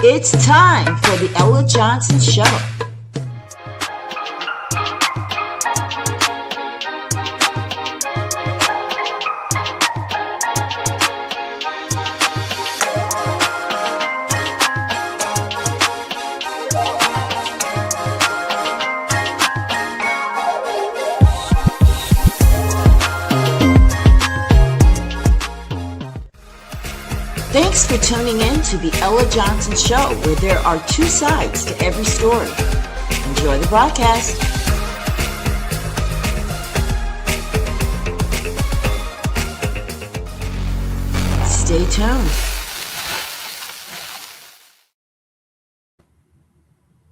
It's time for the Ella Johnson Show. Thanks for tuning in to the Ella Johnson Show, where there are two sides to every story. Enjoy the broadcast. Stay tuned.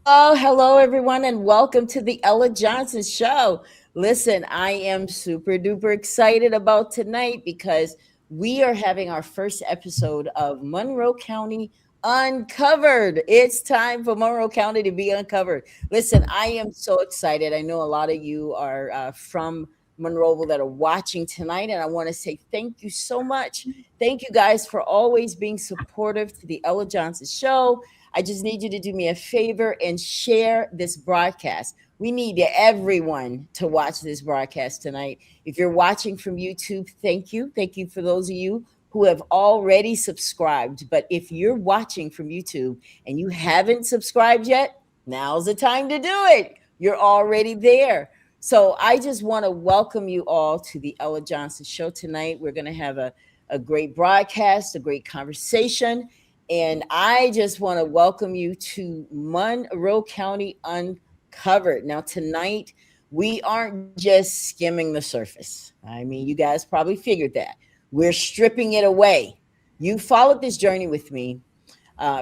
Hello, everyone, and welcome to the Ella Johnson Show. Listen, I am super duper excited about tonight because we are having our first episode of Monroe County Uncovered. It's time for Monroe County to be uncovered. Listen, I am so excited. I know a lot of you are from Monroe that are watching tonight, and I want to say thank you so much. Thank you guys for always being supportive to the Ella Johnson Show. I just need you to do me a favor and share this broadcast. We need everyone to watch this broadcast tonight. If you're watching from YouTube, thank you. Thank you for those of you who have already subscribed. But if you're watching from YouTube and you haven't subscribed yet, now's the time to do it. You're already there. So I just want to welcome you all to the Ella Johnson Show tonight. We're going to have a great broadcast, a great conversation. And I just want to welcome you to Monroe County Uncovered. Now, tonight, we aren't just skimming the surface. I mean, you guys probably figured that. We're stripping it away. You followed this journey with me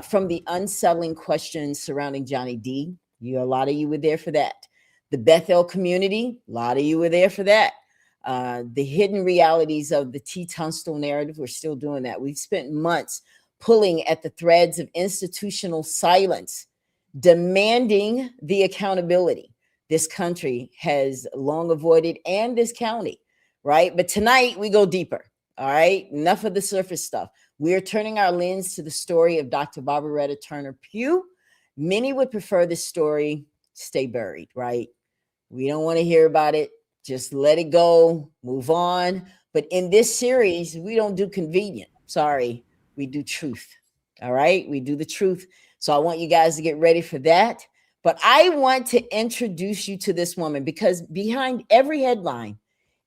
from the unsettling questions surrounding Johnny D. A lot of you were there for that. The Bethel community, a lot of you were there for that. The hidden realities of the T. Tunstall narrative, we're still doing that. We've spent months pulling at the threads of institutional silence, demanding the accountability this country has long avoided, and this county, right? But tonight we go deeper, all right? Enough of the surface stuff. We are turning our lens to the story of Dr. Barbarietta Turner-Pugh. Many would prefer this story stay buried, right? We don't want to hear about it. Just let it go, move on. But in this series, we don't do convenient. Sorry. We do truth. All right. We do the truth. So I want you guys to get ready for that. But I want to introduce you to this woman because behind every headline,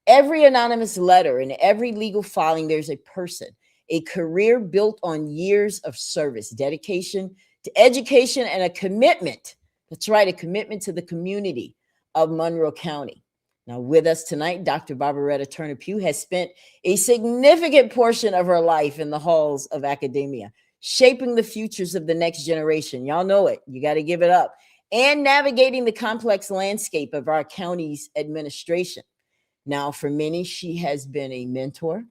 every anonymous letter, and every legal filing, there's a person, a career built on years of service, dedication to education, and a commitment. That's right. A commitment to the community of Monroe County. Now, with us tonight, Dr. Barbarietta Turner-Pugh has spent a significant portion of her life in the halls of academia, shaping the futures of the next generation. Y'all know it. You got to give it up. And navigating the complex landscape of our county's administration. Now, for many, she has been a mentor,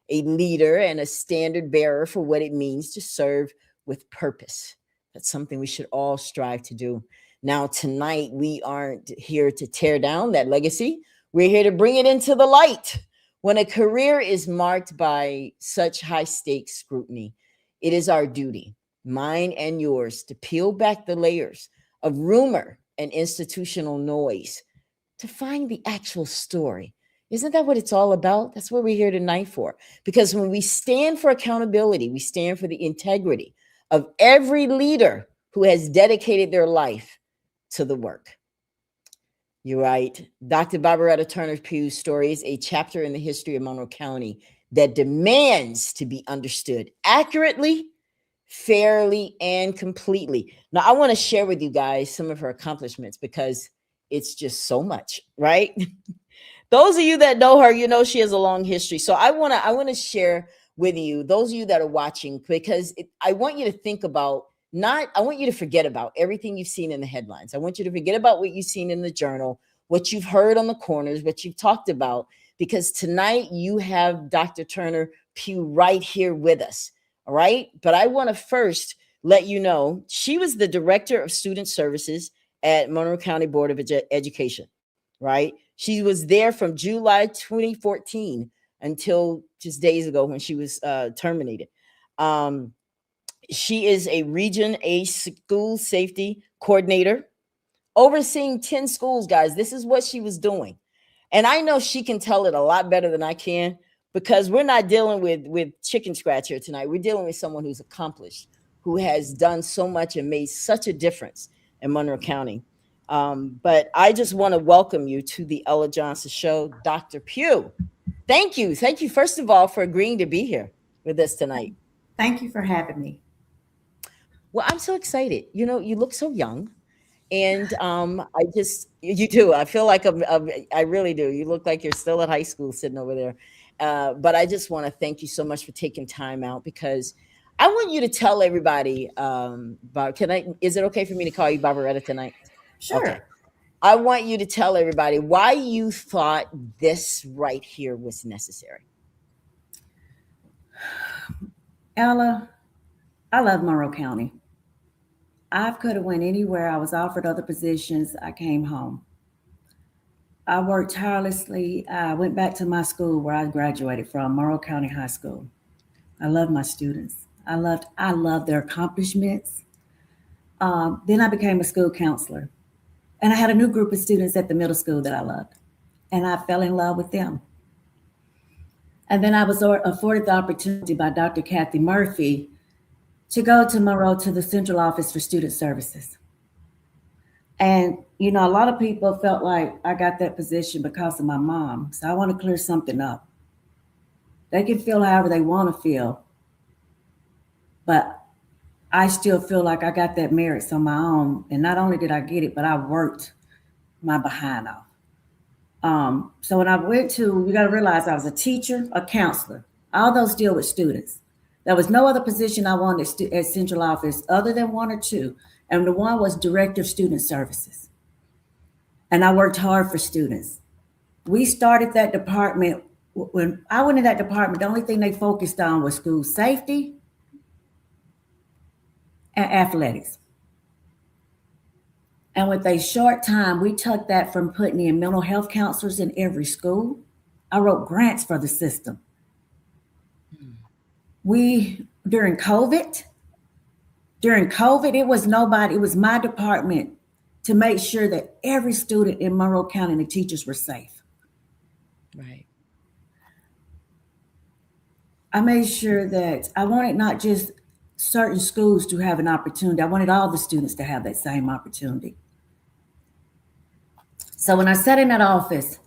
a leader, and a standard bearer for what it means to serve with purpose. That's something we should all strive to do. Now, tonight, we aren't here to tear down that legacy. We're here to bring it into the light. When a career is marked by such high stakes scrutiny, it is our duty, mine and yours, to peel back the layers of rumor and institutional noise to find the actual story. Isn't that what it's all about? That's what we're here tonight for. Because when we stand for accountability, we stand for the integrity of every leader who has dedicated their life to the work. You're right. Dr. Barbarietta Turner-Pugh's story is a chapter in the history of Monroe County that demands to be understood accurately, fairly, and completely. Now, I want to share with you guys some of her accomplishments because it's just so much, right? Those of you that know her, you know she has a long history. So I want to share with you, those of you that are watching, because I want you to think about I want you to forget about everything you've seen in the headlines. I want you to forget about what you've seen in the journal, what you've heard on the corners, what you've talked about, because tonight you have Dr. Turner-Pugh right here with us. All right. But I want to first let you know she was the director of student services at Monroe County Board of Education. Right. She was there from July 2014 until just days ago when she was terminated. She is a Region A school safety coordinator, overseeing 10 schools, guys. This is what she was doing. And I know she can tell it a lot better than I can, because we're not dealing with chicken scratch here tonight. We're dealing with someone who's accomplished, who has done so much and made such a difference in Monroe County. But I just want to welcome you to the Ella Johnson Show, Dr. Pugh. Thank you. Thank you, first of all, for agreeing to be here with us tonight. Thank you for having me. Well, I'm so excited. You look so young. And I just, you do. I feel like I really do. You look like you're still at high school sitting over there. But I just want to thank you so much for taking time out, because I want you to tell everybody, is it okay for me to call you Barbarietta tonight? Okay. Sure. I want you to tell everybody why you thought this right here was necessary. Ella, I love Monroe County. I could have went anywhere. I was offered other positions. I came home. I worked tirelessly. I went back to my school where I graduated from, Monroe County High School. I love my students. I loved their accomplishments. Then I became a school counselor, and I had a new group of students at the middle school that I loved, and I fell in love with them. And then I was afforded the opportunity by Dr. Kathy Murphy to go to Monroe to the Central Office for Student Services. And, a lot of people felt like I got that position because of my mom. So I want to clear something up. They can feel however they want to feel, but I still feel like I got that merits on my own. And not only did I get it, but I worked my behind off. So when I went to, you got to realize I was a teacher, a counselor. All those deal with students. There was no other position I wanted at Central Office other than one or two. And the one was Director of Student Services. And I worked hard for students. We started that department. When I went in that department, the only thing they focused on was school safety and athletics. And with a short time, we took that from putting in mental health counselors in every school. I wrote grants for the system. During COVID, it was nobody, it was my department to make sure that every student in Monroe County and the teachers were safe. Right. I made sure that I wanted not just certain schools to have an opportunity, I wanted all the students to have that same opportunity. So when I sat in that office,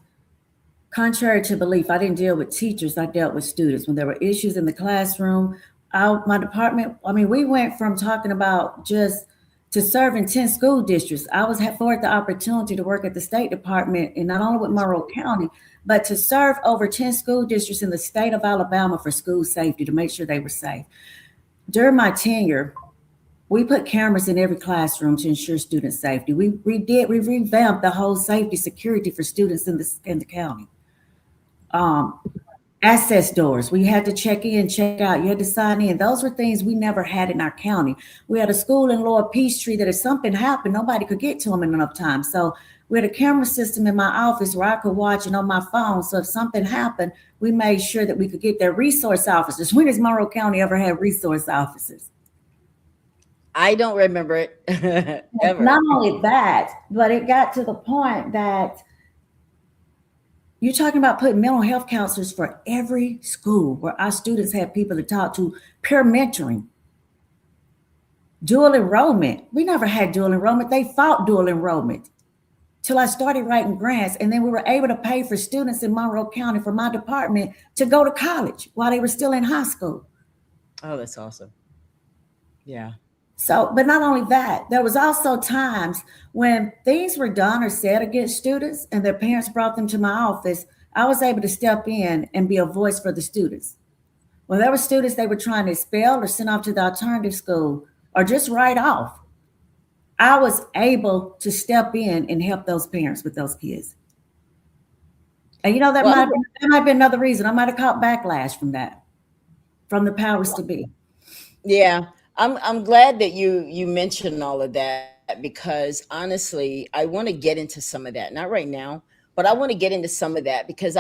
contrary to belief, I didn't deal with teachers, I dealt with students. When there were issues in the classroom, my department, we went from talking about just to serving 10 school districts. I was afforded the opportunity to work at the State Department, and not only with Monroe County, but to serve over 10 school districts in the state of Alabama for school safety, to make sure they were safe. During my tenure, we put cameras in every classroom to ensure student safety. We revamped the whole safety security for students in the county. Access doors. We had to check in, check out. You had to sign in. Those were things we never had in our county. We had a school in Lower Peachtree that if something happened, nobody could get to them in enough time. So we had a camera system in my office where I could watch it on my phone. So if something happened, we made sure that we could get their resource officers. When has Monroe County ever had resource officers? I don't remember it ever. Not only that, but it got to the point that you're talking about putting mental health counselors for every school where our students have people to talk to, peer mentoring, dual enrollment. We never had dual enrollment. They fought dual enrollment till I started writing grants. And then we were able to pay for students in Monroe County for my department to go to college while they were still in high school. Oh, that's awesome. Yeah. So, but not only that, there was also times when things were done or said against students and their parents brought them to my office. I was able to step in and be a voice for the students. When there were students they were trying to expel or send off to the alternative school or just write off, I was able to step in and help those parents with those kids. And that might be another reason. I might have caught backlash from that, from the powers to be. Yeah. I'm glad that you mentioned all of that, because honestly, I want to get into some of that. Not right now, but I want to get into some of that, because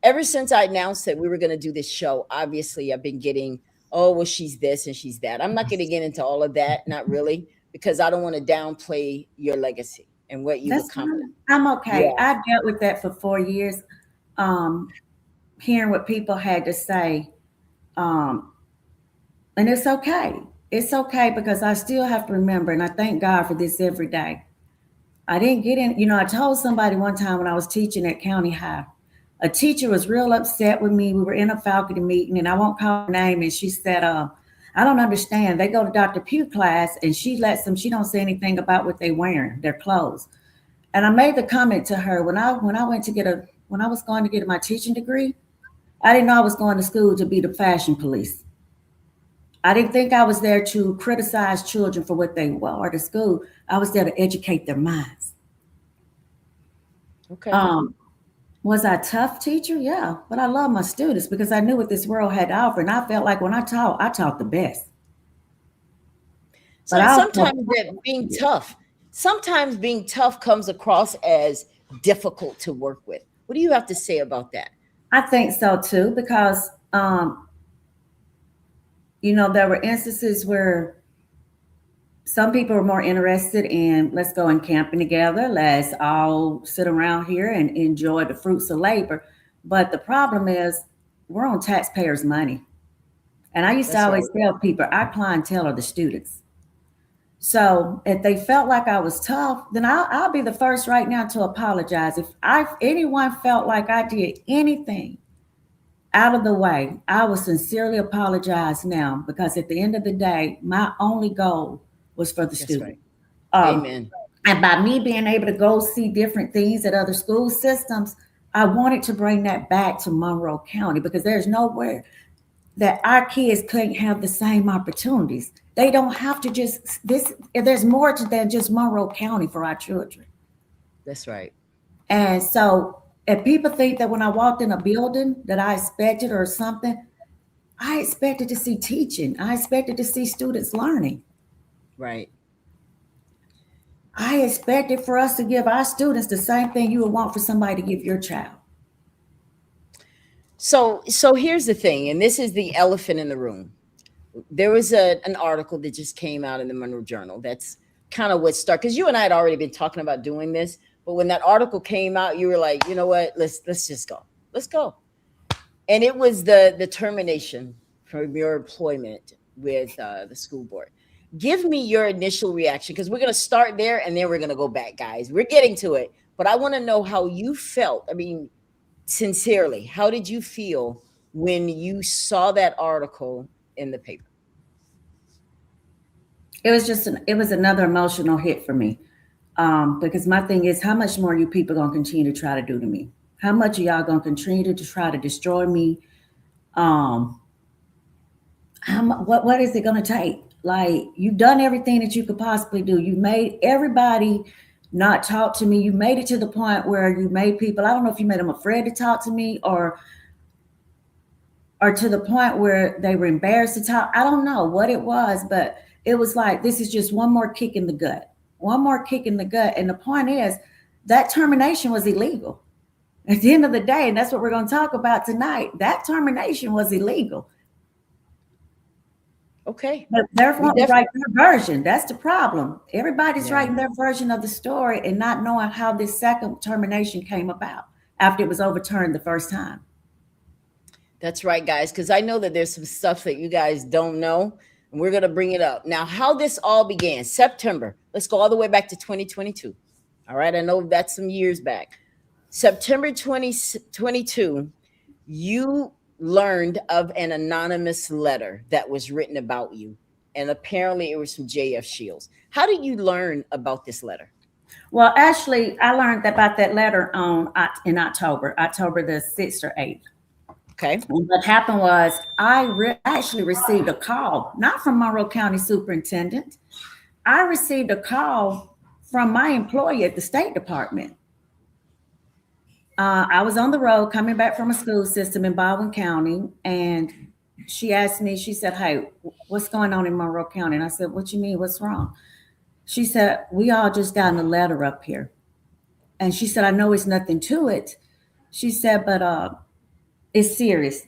ever since I announced that we were going to do this show, obviously I've been getting oh, well, she's this and she's that. I'm not going to get into all of that, not really, because I don't want to downplay your legacy and what you've That's accomplished. fine. I'm okay. Yeah, I dealt with that for 4 years, um, hearing what people had to say. Um, and it's okay. It's okay because I still have to remember, and I thank God for this every day. I didn't get in, I told somebody one time when I was teaching at County High, a teacher was real upset with me. We were in a faculty meeting, and I won't call her name, and she said, I don't understand. They go to Dr. Pugh class, and she don't say anything about what they wearing, their clothes. And I made the comment to her when I was going to get my teaching degree, I didn't know I was going to school to be the fashion police. I didn't think I was there to criticize children for what they wore to school. I was there to educate their minds. okay. Um, was I a tough teacher? Yeah, but I love my students because I knew what this world had to offer, and I felt like when I taught the best. But So I sometimes that sometimes being tough comes across as difficult to work with. What do you have to say about that? I think so too because there were instances where some people are more interested in let's go and camping together, let's all sit around here and enjoy the fruits of labor. But the problem is we're on taxpayers' money. And I used to That's right. always tell people our clientele are the students. So if they felt like I was tough, then I'll be the first right now to apologize. If anyone felt like I did anything out of the way, I will sincerely apologize now because at the end of the day, my only goal was for the That's student. right. Um, Amen. and by me being able to go see different things at other school systems, I wanted to bring that back to Monroe County because there's nowhere that our kids couldn't have the same opportunities. They don't have to just this. There's more to than just Monroe County for our children. That's right. And so, if people think that when I walked in a building that I expected or something, I expected to see teaching. I expected to see students learning. Right. I expected for us to give our students the same thing you would want for somebody to give your child. So here's the thing, and this is the elephant in the room. There was an article that just came out in the Monroe Journal. That's kind of what started because you and I had already been talking about doing this, but when that article came out, you were like, you know what? Let's just go. Let's go. And it was the termination from your employment with the school board. Give me your initial reaction because we're going to start there and then we're going to go back, guys. We're getting to it, but I want to know how you felt. I mean, sincerely, how did you feel when you saw that article in the paper? It was another emotional hit for me. Because my thing is, how much more you people gonna continue to try to do to me? How much are y'all gonna continue to try to destroy me? Um, what is it gonna take? Like you've done everything that you could possibly do. You made everybody not talk to me. You made it to the point where you made people. I don't know if you made them afraid to talk to me or to the point where they were embarrassed to talk. I don't know what it was, but it was like this is just one more kick in the gut. One more kick in the gut. And the point is that termination was illegal. At the end of the day, and that's what we're going to talk about tonight, that termination was illegal. Okay. But they're We going to definitely, write their version. That's the problem. Everybody's yeah. writing their version of the story and not knowing how this second termination came about after it was overturned the first time. That's right, guys, because I know that there's some stuff that you guys don't know, and we're going to bring it up. Now, how this all began, September. Let's go all the way back to 2022. All right, I know that's some years back. September 2022, you learned of an anonymous letter that was written about you, and apparently it was from J.F. Shields. How did you learn about this letter? Well, actually, I learned about that letter in October the 6th or 8th. Okay. And what happened was actually received a call, not from Monroe County Superintendent. I received a call from my employee at the State Department. I was on the road coming back from a school system in Baldwin County, and she asked me, she said, "Hey, what's going on in Monroe County?" And I said, "What you mean? What's wrong?" She said, "We all just got a letter up here." And she said, "I know it's nothing to it." She said, "But it's serious.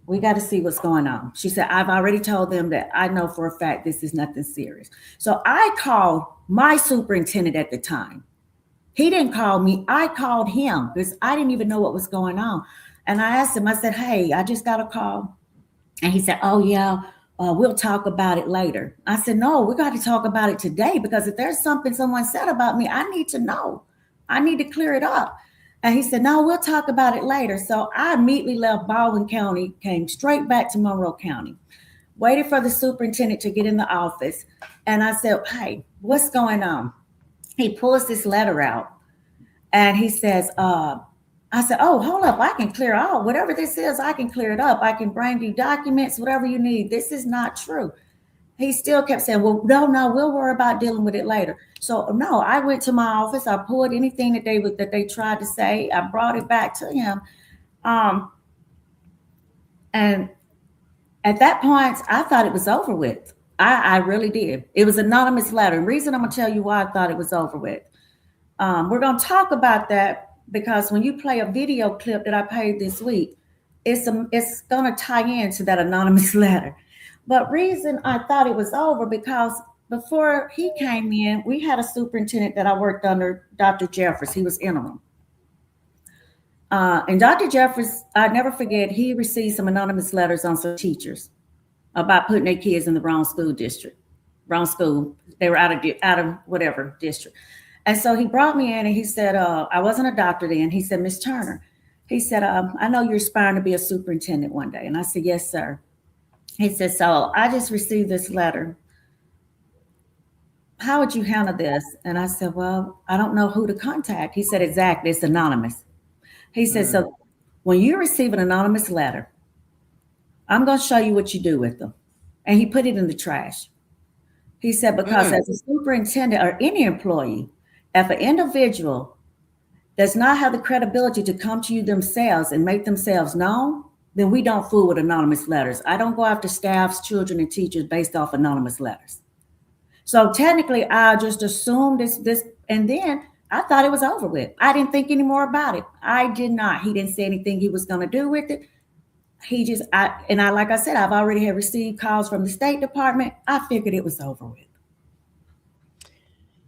We got to see what's going on. She said, I've already told them that I know for a fact this is nothing serious. So I called my superintendent at the time. He didn't call me. I called him because I didn't even know what was going on. And I asked him, I said, hey, I just got a call. And he said, oh, yeah, we'll talk about it later. I said, no, we got to talk about it today because if there's something someone said about me, I need to know. I need to clear it up. And he said, no, we'll talk about it later. So I immediately left Baldwin County, came straight back to Monroe County, waited for the superintendent to get in the office. And I said, hey, what's going on? He pulls this letter out and he says, I said, oh, hold up, I can clear out whatever this is. I can clear it up. I can bring you documents, whatever you need. This is not true. He still kept saying, well, no, we'll worry about dealing with it later. So no, I went to my office. I pulled anything that they tried to say. I brought it back to him. Um, and at that point, I thought it was over with. I really did. It was an anonymous letter. And reason I'm gonna tell you why I thought it was over with. We're gonna talk about that because when you play a video clip that I played this week, it's gonna tie into that anonymous letter. But reason I thought it was over because before he came in, we had a superintendent that I worked under, Dr. Jeffers. He was interim. And Dr. Jeffers, I never forget, he received some anonymous letters on some teachers about putting their kids in the wrong school district, wrong school. They were out of whatever district. And so he brought me in and he said, I wasn't a doctor then. He said, Miss Turner, he said, I know you're aspiring to be a superintendent one day. And I said, yes, sir. He said, so I just received this letter. How would you handle this? And I said, well, I don't know who to contact. He said, exactly, it's anonymous. He said, so when you receive an anonymous letter, I'm going to show you what you do with them. And he put it in the trash. He said, because as a superintendent or any employee, if an individual does not have the credibility to come to you themselves and make themselves known, then we don't fool with anonymous letters. I don't go after staffs, children, and teachers based off anonymous letters. So technically, I just assumed this, and then I thought it was over with. I didn't think any more about it. I did not. He didn't say anything he was going to do with it. Like I said, I've already had received calls from the State Department. I figured it was over with.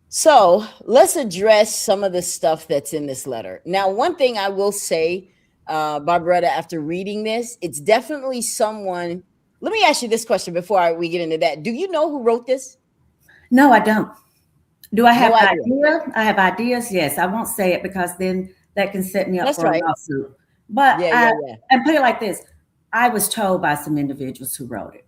So let's address some of the stuff that's in this letter. Now, one thing I will say, Barbarietta, after reading this, it's definitely someone. Let me ask you this question before we get into that. Do you know who wrote this? No, I don't. Do I have No idea. ideas? I have ideas. Yes, I won't say it because then that can set me up That's for right. a lawsuit. But Yeah. and put it like this: I was told by some individuals who wrote it.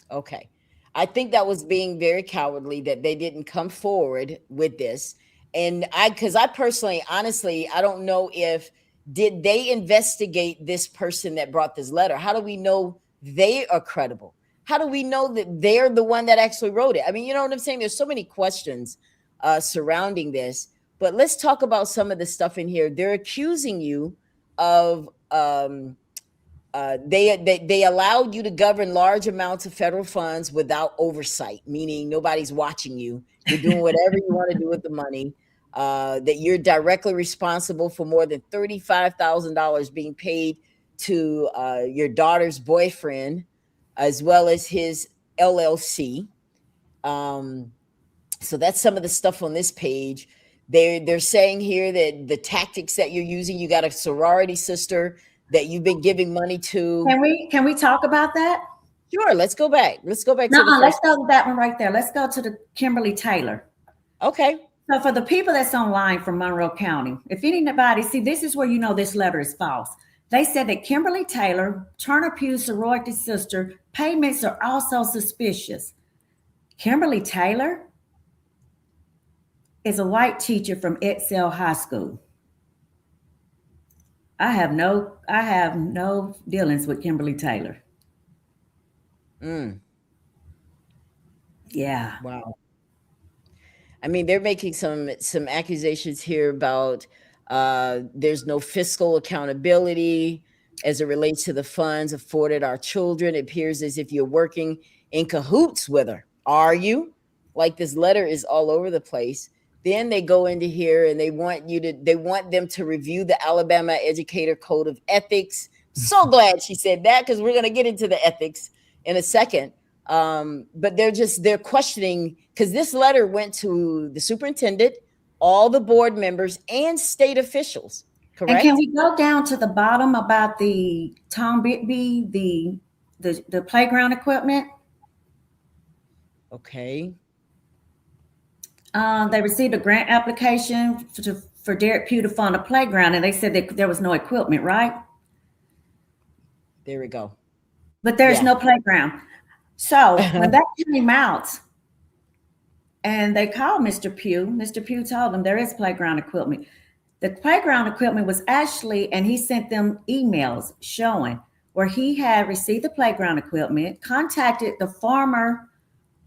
Okay. I think that was being very cowardly that they didn't come forward with this. And because I personally, honestly, I don't know if did they investigate this person that brought this letter? How do we know they are credible? How do we know that they're the one that actually wrote it? I mean, you know what I'm saying? There's so many questions surrounding this. But let's talk about some of the stuff in here. They're accusing you of they allowed you to govern large amounts of federal funds without oversight, meaning nobody's watching you. You're doing whatever you want to do with the money. That you're directly responsible for more than $35,000 being paid to your daughter's boyfriend, as well as his LLC. So that's some of the stuff on this page. They're saying here that the tactics that you're using, you got a sorority sister that you've been giving money to. Can we talk about that? Sure, let's go back. Let's go back No, to the let's first. go to that one right there. Let's go to the Kimberly Taylor. Okay. So for the people that's online from Monroe County, if anybody see, this is where you know this letter is false. They said that Kimberly Taylor, Turner-Pugh sorority sister, payments are also suspicious. Kimberly Taylor is a white teacher from Excel High School. I have no dealings with Kimberly Taylor. Yeah. Wow. I mean, they're making some accusations here about there's no fiscal accountability as it relates to the funds afforded our children. It appears as if you're working in cahoots with her. Are you? Like this letter is all over the place. Then they go into here and they want them to review the Alabama Educator Code of Ethics, So glad she said that because we're going to get into the ethics in a second. But they're questioning because this letter went to the superintendent, all the board members, and state officials. And can Correct? we go down to the bottom about the Tom Bitby, the playground equipment? Okay. They received a grant application for Derek Pugh to fund a playground, and they said that there was no equipment, right? There we go. But there's Yeah. no playground. So when that came out, and they called Mr. Pugh told them there is playground equipment. The playground equipment was actually, and he sent them emails showing where he had received the playground equipment, contacted the former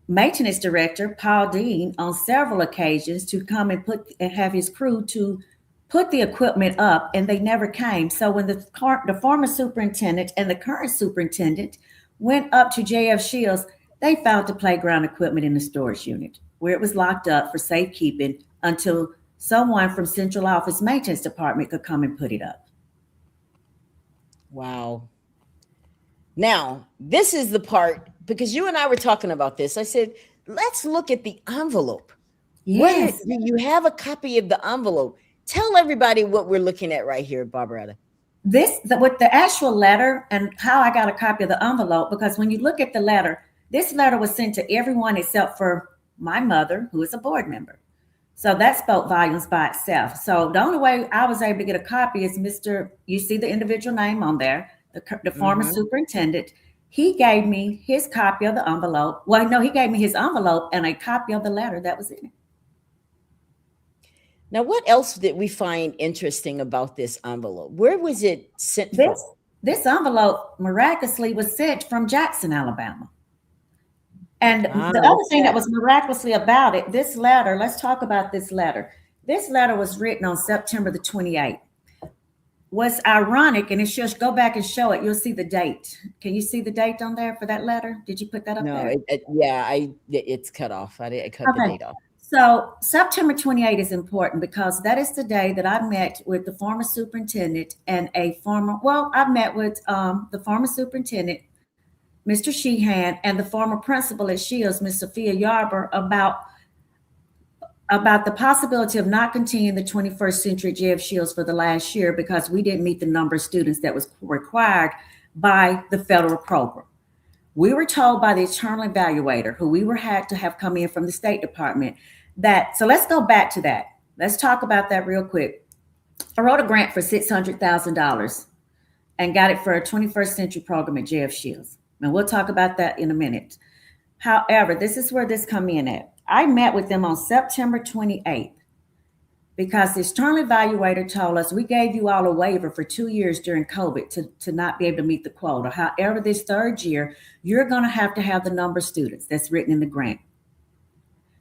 maintenance director, Paul Dean, on several occasions to come and have his crew to put the equipment up, and they never came. So when the former superintendent and the current superintendent went up to JF Shields, they found the playground equipment in the storage unit where it was locked up for safekeeping until someone from central office maintenance department could come and put it up. Wow. Now, this is the part because you and I were talking about this. I said, let's look at the envelope. Yes. You have a copy of the envelope. Tell everybody what we're looking at right here, Barbarietta. With the actual letter and how I got a copy of the envelope, because when you look at the letter, this letter was sent to everyone except for my mother, who is a board member. So that spoke volumes by itself. So the only way I was able to get a copy is you see the individual name on there, the former superintendent. He gave me his copy of the envelope. Well, no, he gave me his envelope and a copy of the letter that was in it. Now, what else did we find interesting about this envelope? Where was it sent from? This envelope miraculously was sent from Jackson, Alabama. And the other thing that was miraculously about it, this letter, let's talk about this letter. This letter was written on September the 28th. What's ironic, and it's just go back and show it, you'll see the date. Can you see the date on there for that letter? Did you put that up there? No, it's cut off. I cut the date off. So September 28th is important because that is the day that I met with the former superintendent and I met with the former superintendent, Mr. Sheehan, and the former principal at Shields, Ms. Sophia Yarber, about the possibility of not continuing the 21st century JF Shields for the last year because we didn't meet the number of students that was required by the federal program. We were told by the internal evaluator, who had to have come in from the State Department, so let's go back to that. Let's talk about that real quick. I wrote a grant for $600,000 and got it for a 21st century program at JF Shields. And we'll talk about that in a minute. However, this is where this come in at. I met with them on September 28th because the external evaluator told us we gave you all a waiver for 2 years during COVID to not be able to meet the quota. However, this third year, you're going to have the number of students that's written in the grant.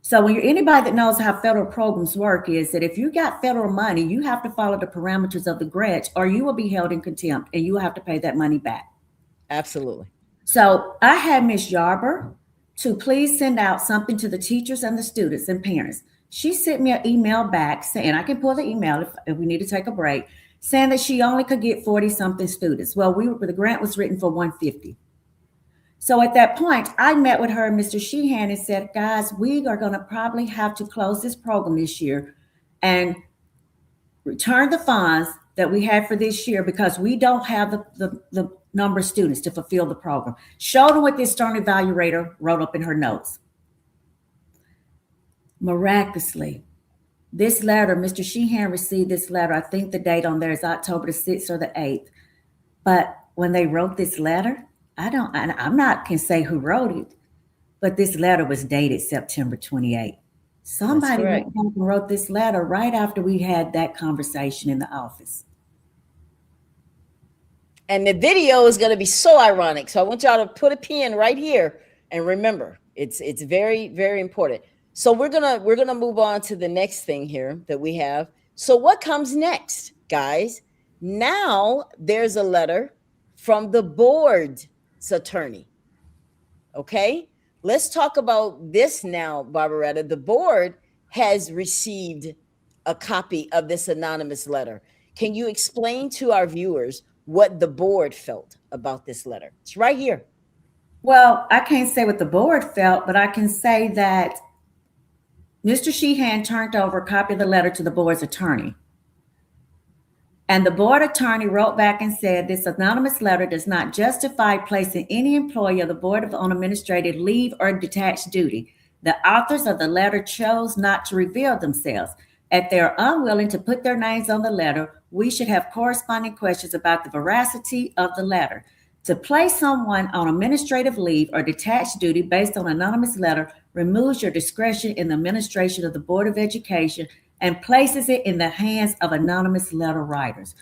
So when anybody that knows how federal programs work is that if you got federal money, you have to follow the parameters of the grant or you will be held in contempt and you will have to pay that money back. Absolutely. So I had Ms. Yarber to please send out something to the teachers and the students and parents. She sent me an email back saying, I can pull the email if we need to take a break, saying that she only could get 40-something students. Well, the grant was written for 150. So at that point, I met with her and Mr. Sheehan and said, guys, we are going to probably have to close this program this year and return the funds that we had for this year because we don't have the number of students to fulfill the program. Showed them what the external evaluator wrote up in her notes. Miraculously, this letter, Mr. Sheehan received this letter. I think the date on there is October the 6th or the 8th. But when they wrote this letter, I'm not can say who wrote it, but this letter was dated September 28th. Somebody went back and wrote this letter right after we had that conversation in the office. And the video is going to be so ironic. So I want y'all to put a pin right here and remember, it's very, very important. So we're gonna move on to the next thing here that we have. So what comes next, guys? Now there's a letter from the board's attorney. Okay, let's talk about this now, Barbarietta. The board has received a copy of this anonymous letter. Can you explain to our viewers what the board felt about this letter. It's right here. Well, I can't say what the board felt, but I can say that Mr. Sheehan turned over a copy of the letter to the board's attorney. And the board attorney wrote back and said this anonymous letter does not justify placing any employee of the board on administrative leave or detached duty. The authors of the letter chose not to reveal themselves. If they are unwilling to put their names on the letter, we should have corresponding questions about the veracity of the letter. To place someone on administrative leave or detached duty based on an anonymous letter removes your discretion in the administration of the Board of Education and places it in the hands of anonymous letter writers.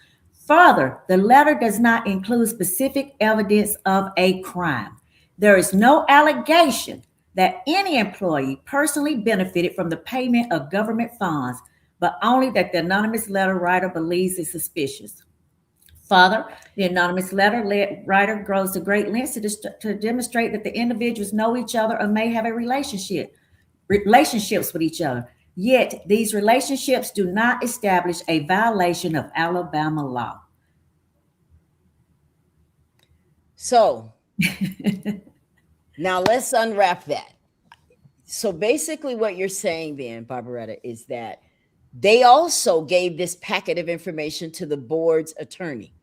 Further, the letter does not include specific evidence of a crime. There is no allegation that any employee personally benefited from the payment of government funds, but only that the anonymous letter writer believes is suspicious. Further, the anonymous letter writer goes to great lengths to demonstrate that the individuals know each other or may have a relationships with each other. Yet, these relationships do not establish a violation of Alabama law. So now let's unwrap that. So basically, what you're saying then, Barbaretta, is that they also gave this packet of information to the board's attorney.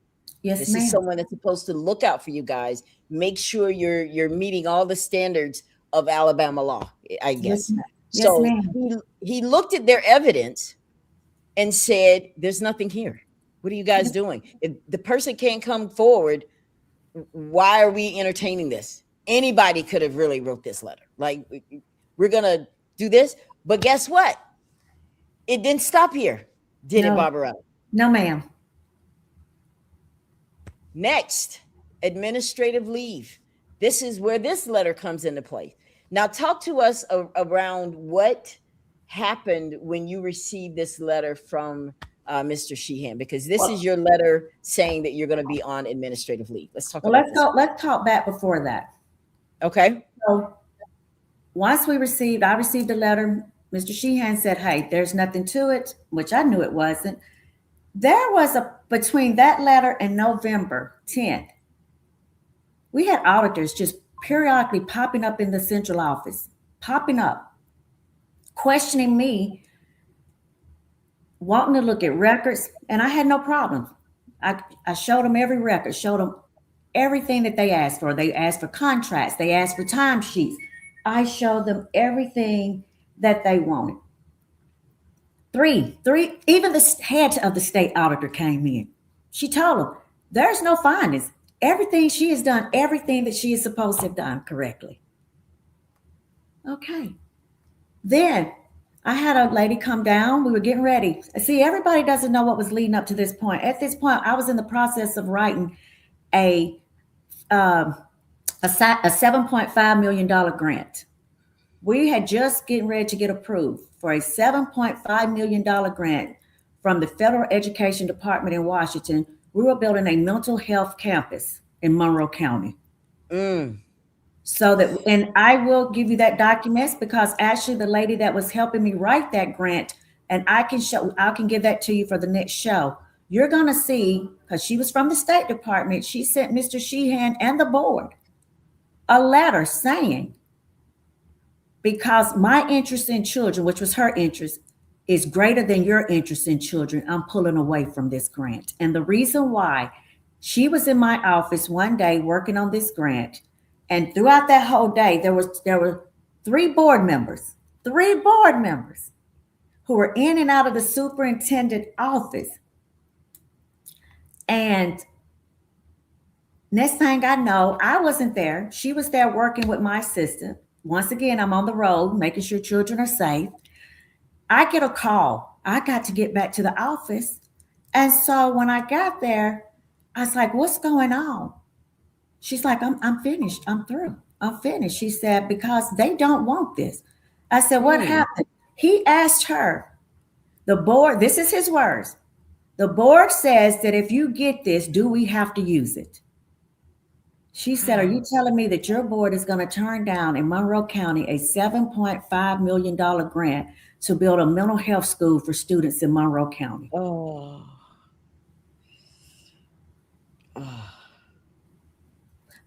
Yes, This is ma'am. someone that's supposed to look out for you guys, make sure you're meeting all the standards of Alabama law, I Yes, guess. ma'am. Yes, So ma'am. he looked at their evidence and said, "There's nothing here. What are you guys doing? If the person can't come forward, why are we entertaining this? Anybody could have really wrote this letter. Like, we're gonna do this." But guess what? It didn't stop here, did it, No, Barbarella? no, ma'am. Next, administrative leave. This is where this letter comes into play. Now, talk to us around what happened when you received this letter from Mr. Sheehan, because this is Well, your letter saying that you're going to be on administrative leave. Let's talk well, about let's this. go. Let's talk back before that. Okay. So once I received a letter. Mr. Sheehan said, "Hey, there's nothing to it," which I knew it wasn't. There was a between that letter and November 10th, we had auditors just periodically popping up in the central office, popping up, questioning me, wanting to look at records, and I had no problem. I showed them every record, showed them everything that they asked for. They asked for contracts, they asked for timesheets. I showed them everything that they wanted. Even the head of the state auditor came in. She told them, there's no findings. Everything she has done, everything that she is supposed to have done correctly. Okay. Then I had a lady come down. We were getting ready. See, everybody doesn't know what was leading up to this point. At this point, I was in the process of writing a um, a $7.5 million grant. We had just getting ready to get approved for a $7.5 million grant from the Federal Education Department in Washington. We were building a mental health campus in Monroe County. Mm. So that, and I will give you that documents because actually the lady that was helping me write that grant, and I can give that to you for the next show. You're going to see, because she was from the State Department, she sent Mr. Sheehan and the board a letter saying, because my interest in children, which was her interest, is greater than your interest in children, I'm pulling away from this grant. And the reason why, she was in my office one day working on this grant, and throughout that whole day, there were three board members who were in and out of the superintendent office. And next thing I know, I wasn't there. She was there working with my assistant. Once again, I'm on the road, making sure children are safe. I get a call. I got to get back to the office. And so when I got there, I was like, what's going on? She's like, I'm finished. I'm through. I'm finished. She said, because they don't want this. I said, what happened? He asked her, the board, this is his words. The board says that if you get this, do we have to use it? She said, are you telling me that your board is going to turn down in Monroe County a $7.5 million grant to build a mental health school for students in Monroe County? Oh.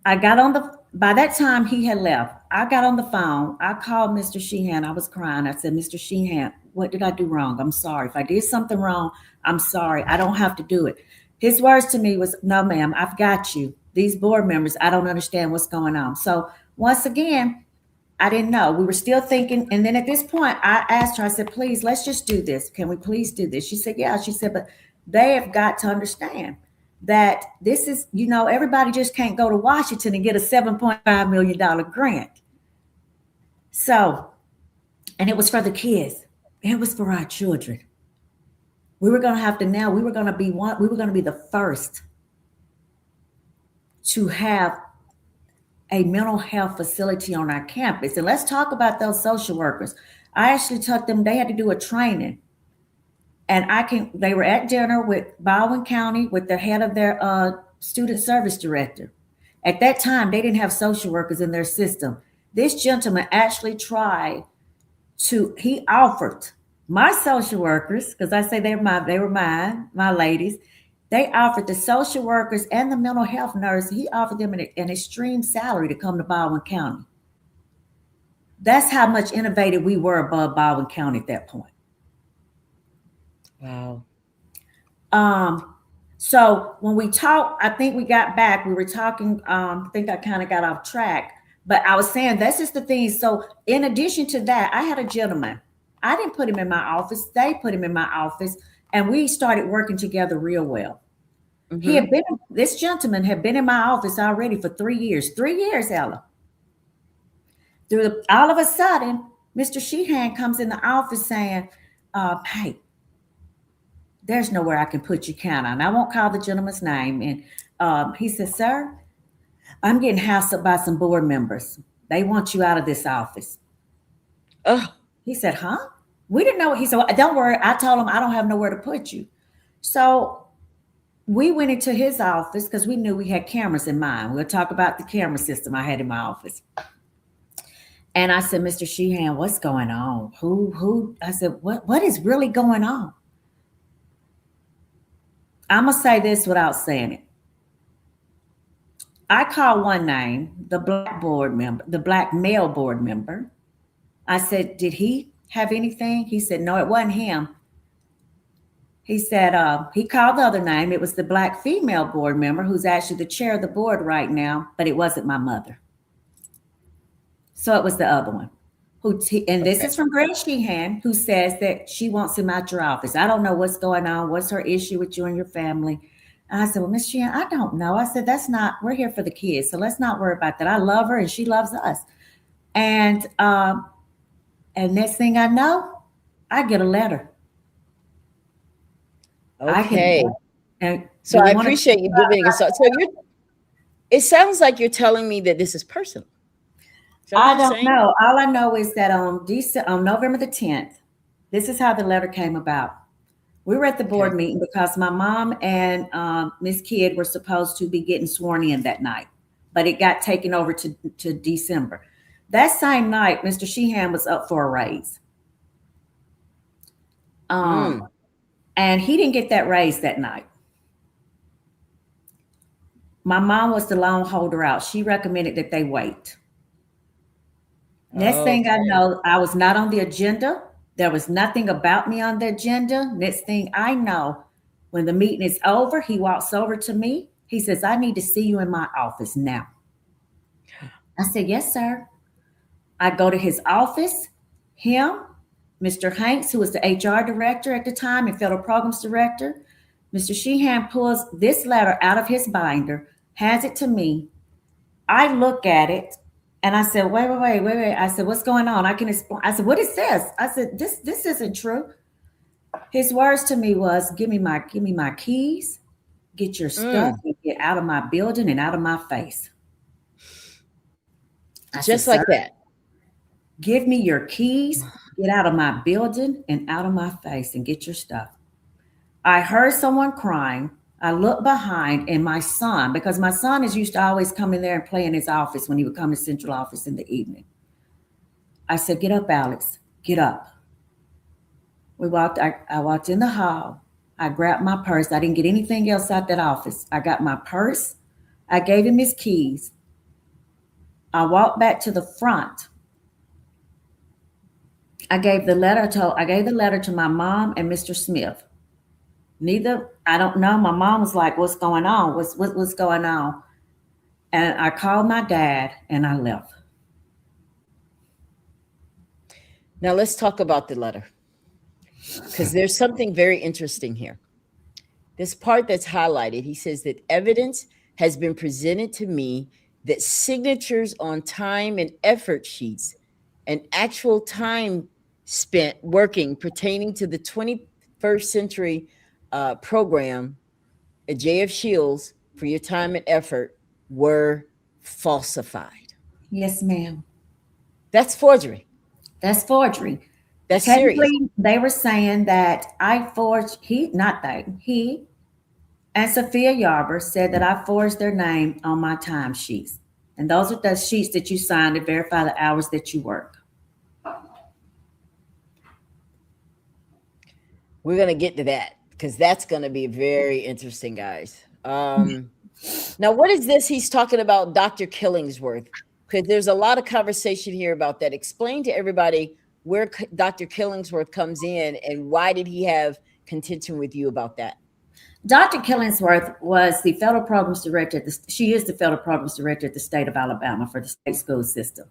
I got on the, by that time he had left. I got on the phone. I called Mr. Sheehan. I was crying. I said, Mr. Sheehan, what did I do wrong? I'm sorry. If I did something wrong, I'm sorry. I don't have to do it. His words to me was, no, ma'am, I've got you. These board members, I don't understand what's going on. So once again, I didn't know. We were still thinking. And then at this point, I asked her, I said, please, let's just do this. Can we please do this? She said, yeah. She said, but they have got to understand that this is, everybody just can't go to Washington and get a $7.5 million grant. So, and it was for the kids, it was for our children. We were going to have to now, we were going to be the first to have a mental health facility on our campus. And let's talk about those social workers. I actually took them, they had to do a training. And they were at dinner with Baldwin County with the head of their student service director. At that time, they didn't have social workers in their system. This gentleman actually he offered my social workers, because I say they were mine, my ladies. They offered the social workers and the mental health nurse, he offered them an extreme salary to come to Baldwin County. That's how much innovative we were above Baldwin County at that point. Wow. So when we talked, I think we got back, we were talking, I think I kind of got off track, but I was saying that's just the thing. So in addition to that, I had a gentleman. I didn't put him in my office. They put him in my office, and we started working together real well. Mm-hmm. This gentleman had been in my office already for 3 years. 3 years, Ella. All of a sudden, Mr. Sheehan comes in the office saying, hey, there's nowhere I can put you, can I? And I won't call the gentleman's name. And he said, sir, I'm getting hassled by some board members. They want you out of this office. Oh. He said, huh? We didn't know. He said, well, don't worry. I told him I don't have nowhere to put you. So we went into his office because we knew we had cameras in mind. We'll talk about the camera system I had in my office. And I said, Mr. Sheehan, what's going on? I said, what is really going on? I'm going to say this without saying it. I called one name, the black male board member. I said, did he have anything? He said, no, it wasn't him. He said, he called the other name. It was the black female board member who's actually the chair of the board right now, but it wasn't my mother. So it was the other one. And this is from Grace Sheehan, who says that she wants him out your office. I don't know what's going on. What's her issue with you and your family? And I said, well, Miss Sheehan, I don't know. I said, we're here for the kids. So let's not worry about that. I love her and she loves us. And next thing I know, I get a letter. Okay. So I appreciate you giving us. So it sounds like you're telling me that this is personal. I don't know. All I know is that on November the 10th, this is how the letter came about. We were at the board meeting because my mom and Miss Kidd were supposed to be getting sworn in that night, but it got taken over to December. That same night, Mr. Sheehan was up for a raise. And he didn't get that raise that night. My mom was the lone holder out. She recommended that they wait. Next thing I know, I was not on the agenda. There was nothing about me on the agenda. Next thing I know, when the meeting is over, he walks over to me. He says, I need to see you in my office now. I said, yes, sir. I go to his office, him, Mr. Hanks, who was the HR director at the time and federal programs director. Mr. Sheehan pulls this letter out of his binder, hands it to me. I look at it. And I said, wait. I said, what's going on? I can explain. I said, what is this? I said, this isn't true. His words to me was, give me my keys, get your stuff, and get out of my building and out of my face. Just like that. Give me your keys, get out of my building and out of my face and get your stuff. I heard someone crying. I looked behind, and my son, because my son is used to always come in there and play in his office when he would come to central office in the evening. I said, get up, Alex, get up. I walked in the hall. I grabbed my purse. I didn't get anything else out that office. I got my purse. I gave him his keys. I walked back to the front. I gave the letter to my mom and Mr. Smith. Neither, I don't know. My mom was like, "What's going on? What's going on?" And I called my dad and I left. Now let's talk about the letter, because there's something very interesting here. This part that's highlighted, he says that evidence has been presented to me that signatures on time and effort sheets and actual time spent working pertaining to the 21st century program at JF Shields for your time and effort were falsified. Yes, ma'am. That's forgery. That's forgery. That's serious. Technically, they were saying that I forged, he and Sophia Yarber said that I forged their name on my time sheets. And those are the sheets that you sign to verify the hours that you work. We're going to get to that because that's going to be very interesting, guys. Now, what is this he's talking about, Dr. Killingsworth? Because there's a lot of conversation here about that. Explain to everybody where Dr. Killingsworth comes in and why did he have contention with you about that? Dr. Killingsworth was the federal programs director. She is the federal programs director at the state of Alabama for the state school system.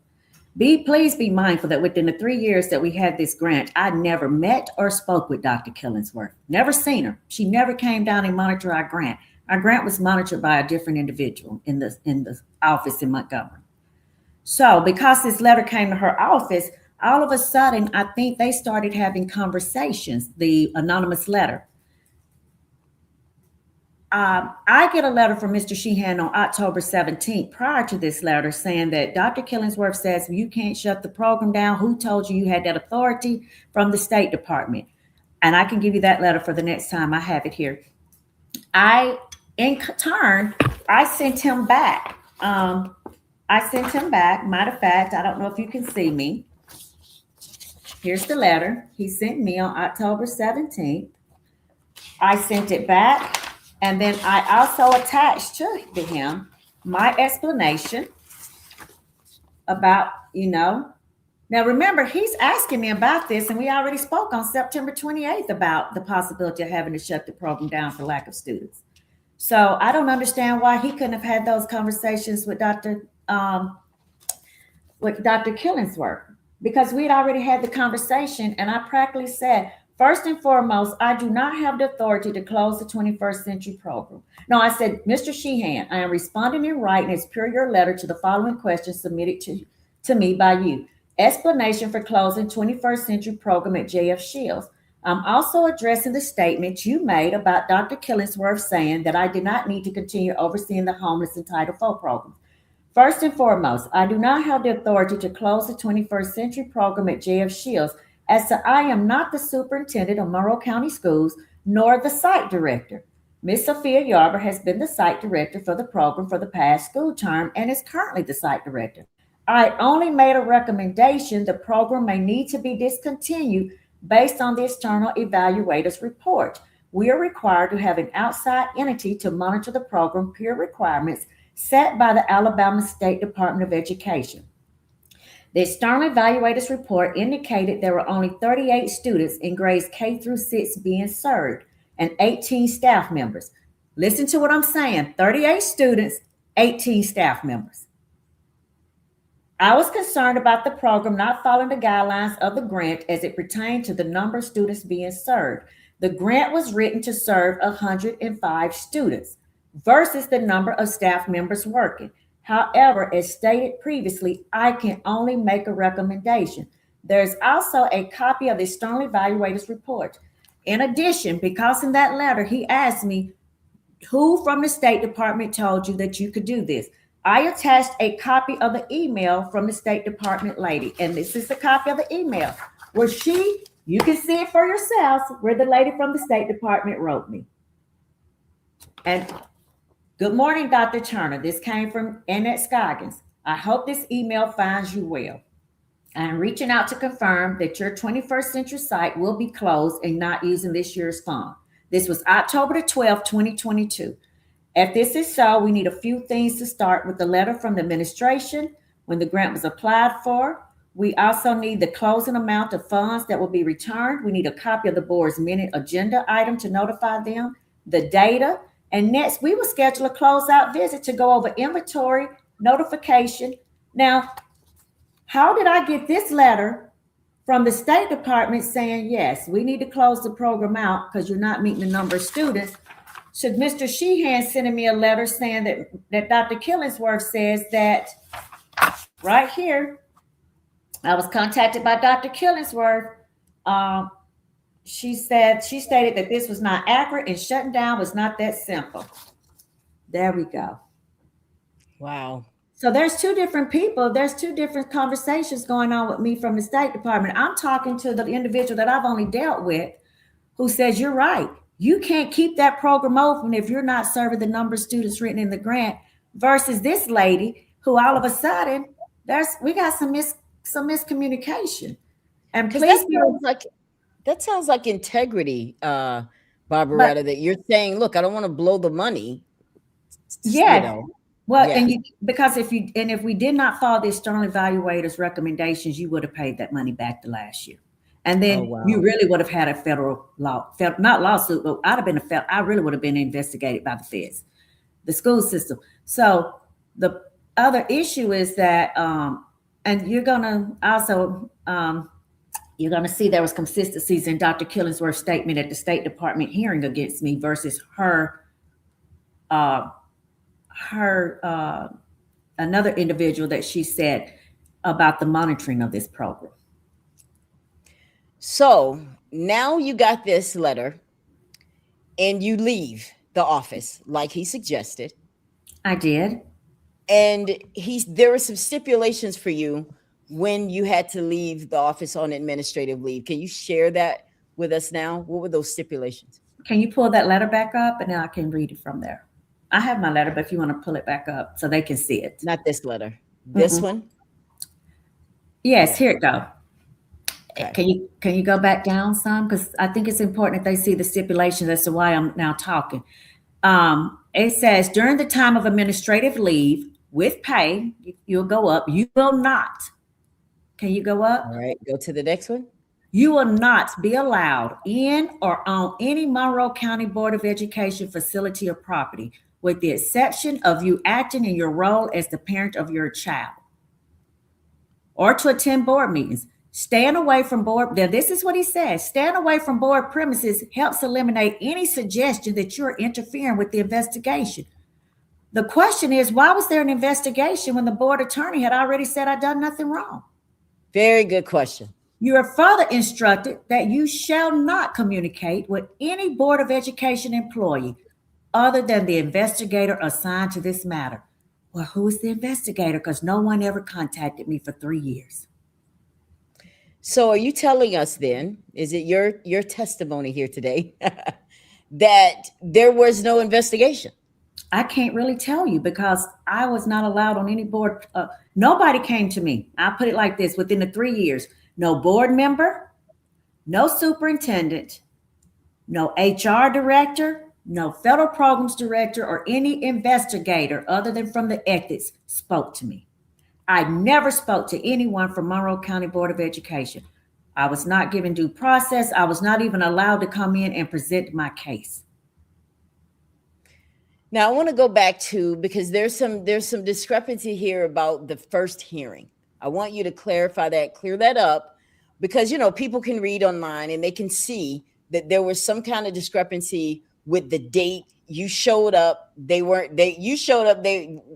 Please be mindful that within the 3 years that we had this grant, I never met or spoke with Dr. Killingsworth. Never seen her. She never came down and monitored our grant. Our grant was monitored by a different individual in the office in Montgomery. So because this letter came to her office, all of a sudden, I think they started having conversations, the anonymous letter. I get a letter from Mr. Sheehan on October 17th prior to this letter saying that Dr. Killingsworth says you can't shut the program down. Who told you you had that authority? From the State Department. And I can give you that letter for the next time. I have it here. In turn, I sent him back. Matter of fact, I don't know if you can see me. Here's the letter he sent me on October 17th. I sent it back. And then I also attached to him my explanation about, Now remember, he's asking me about this, and we already spoke on September 28th about the possibility of having to shut the program down for lack of students. So I don't understand why he couldn't have had those conversations with Dr. Killingsworth, because we'd already had the conversation, and I practically said, first and foremost, I do not have the authority to close the 21st century program. No, I said, Mr. Sheehan, I am responding in writing as per your letter to the following questions submitted to me by you. Explanation for closing 21st century program at JF Shields. I'm also addressing the statement you made about Dr. Killingsworth saying that I did not need to continue overseeing the homeless and Title IV programs. First and foremost, I do not have the authority to close the 21st century program at JF Shields, as I am not the superintendent of Monroe County Schools, nor the site director. Ms. Sophia Yarber has been the site director for the program for the past school term and is currently the site director. I only made a recommendation the program may need to be discontinued based on the external evaluator's report. We are required to have an outside entity to monitor the program peer requirements set by the Alabama State Department of Education. The external evaluator's report indicated there were only 38 students in grades K through 6 being served and 18 staff members. Listen to what I'm saying, 38 students, 18 staff members. I was concerned about the program not following the guidelines of the grant as it pertained to the number of students being served. The grant was written to serve 105 students versus the number of staff members working. However, as stated previously, I can only make a recommendation. There's also a copy of the external evaluator's report. In addition, because in that letter, he asked me, who from the State Department told you that you could do this? I attached a copy of the email from the State Department lady, and this is a copy of the email where you can see it for yourselves, where the lady from the State Department wrote me. And good morning, Dr. Turner. This came from Annette Scoggins. I hope this email finds you well. I am reaching out to confirm that your 21st century site will be closed and not using this year's fund. This was October the 12th, 2022. If this is so, we need a few things to start with the letter from the administration when the grant was applied for. We also need the closing amount of funds that will be returned. We need a copy of the board's minute agenda item to notify them, the data. And next, we will schedule a closeout visit to go over inventory, notification. Now, how did I get this letter from the State Department saying, yes, we need to close the program out because you're not meeting the number of students? Should Mr. Sheehan sending me a letter saying that Dr. Killingsworth says that right here, I was contacted by Dr. Killingsworth. She stated that this was not accurate and shutting down was not that simple. There we go. Wow. So there's two different people. There's two different conversations going on with me from the State Department. I'm talking to the individual that I've only dealt with who says, you're right. You can't keep that program open if you're not serving the number of students written in the grant, versus this lady who all of a sudden we got some miscommunication. And please, that sounds like integrity, Barbarietta, that you're saying, look, I don't want to blow the money. Yeah. You know. Well, yeah. Because if we did not follow the external evaluators' recommendations, you would have paid that money back to last year. And then you really would have had a federal not lawsuit, but I really would have been investigated by the feds, the school system. So the other issue is that, and you're gonna also, you're gonna see there was consistencies in Dr. Killingsworth's statement at the State Department hearing against me versus another individual that she said about the monitoring of this program. So now you got this letter and you leave the office like he suggested. I did. And there were some stipulations for you when you had to leave the office on administrative leave. Can you share that with us now? What were those stipulations? Can you pull that letter back up and then I can read it from there? I have my letter, but if you want to pull it back up so they can see it. Not this letter. This one? Yes, here it goes. Okay. Can you go back down some? Because I think it's important that they see the stipulations as to why I'm now talking. It says, during the time of administrative leave with pay, you'll go up. You will not. Can you go up? All right, go to the next one. You will not be allowed in or on any Monroe County Board of Education facility or property, with the exception of you acting in your role as the parent of your child, or to attend board meetings. Staying away from board. Now, this is what he says. Staying away from board premises helps eliminate any suggestion that you're interfering with the investigation. The question is, why was there an investigation when the board attorney had already said I'd done nothing wrong? Very good question. You are further instructed that you shall not communicate with any Board of Education employee other than the investigator assigned to this matter. Well, who is the investigator? Because no one ever contacted me for 3 years. So are you telling us then, is it your testimony here today that there was no investigation? I can't really tell you because I was not allowed on any board. Nobody came to me. I'll put it like this: within the 3 years, no board member, no superintendent, no HR director, no federal programs director, or any investigator other than from the ethics spoke to me. I never spoke to anyone from Monroe County Board of Education. I was not given due process. I was not even allowed to come in and present my case. Now I want to go back to, because there's some discrepancy here about the first hearing. I want you to clear that up, because people can read online and they can see that there was some kind of discrepancy with the date you showed up. You showed up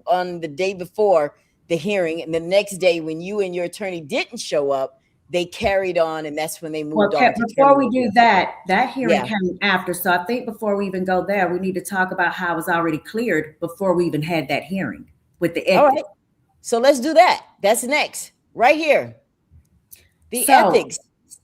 on the day before the hearing, and the next day when you and your attorney didn't show up, they carried on, and that's when they moved on. Before we do that hearing came after. So I think before we even go there, we need to talk about how it was already cleared before we even had that hearing with the ethics. All right. So let's do that. That's next, right here. The ethics.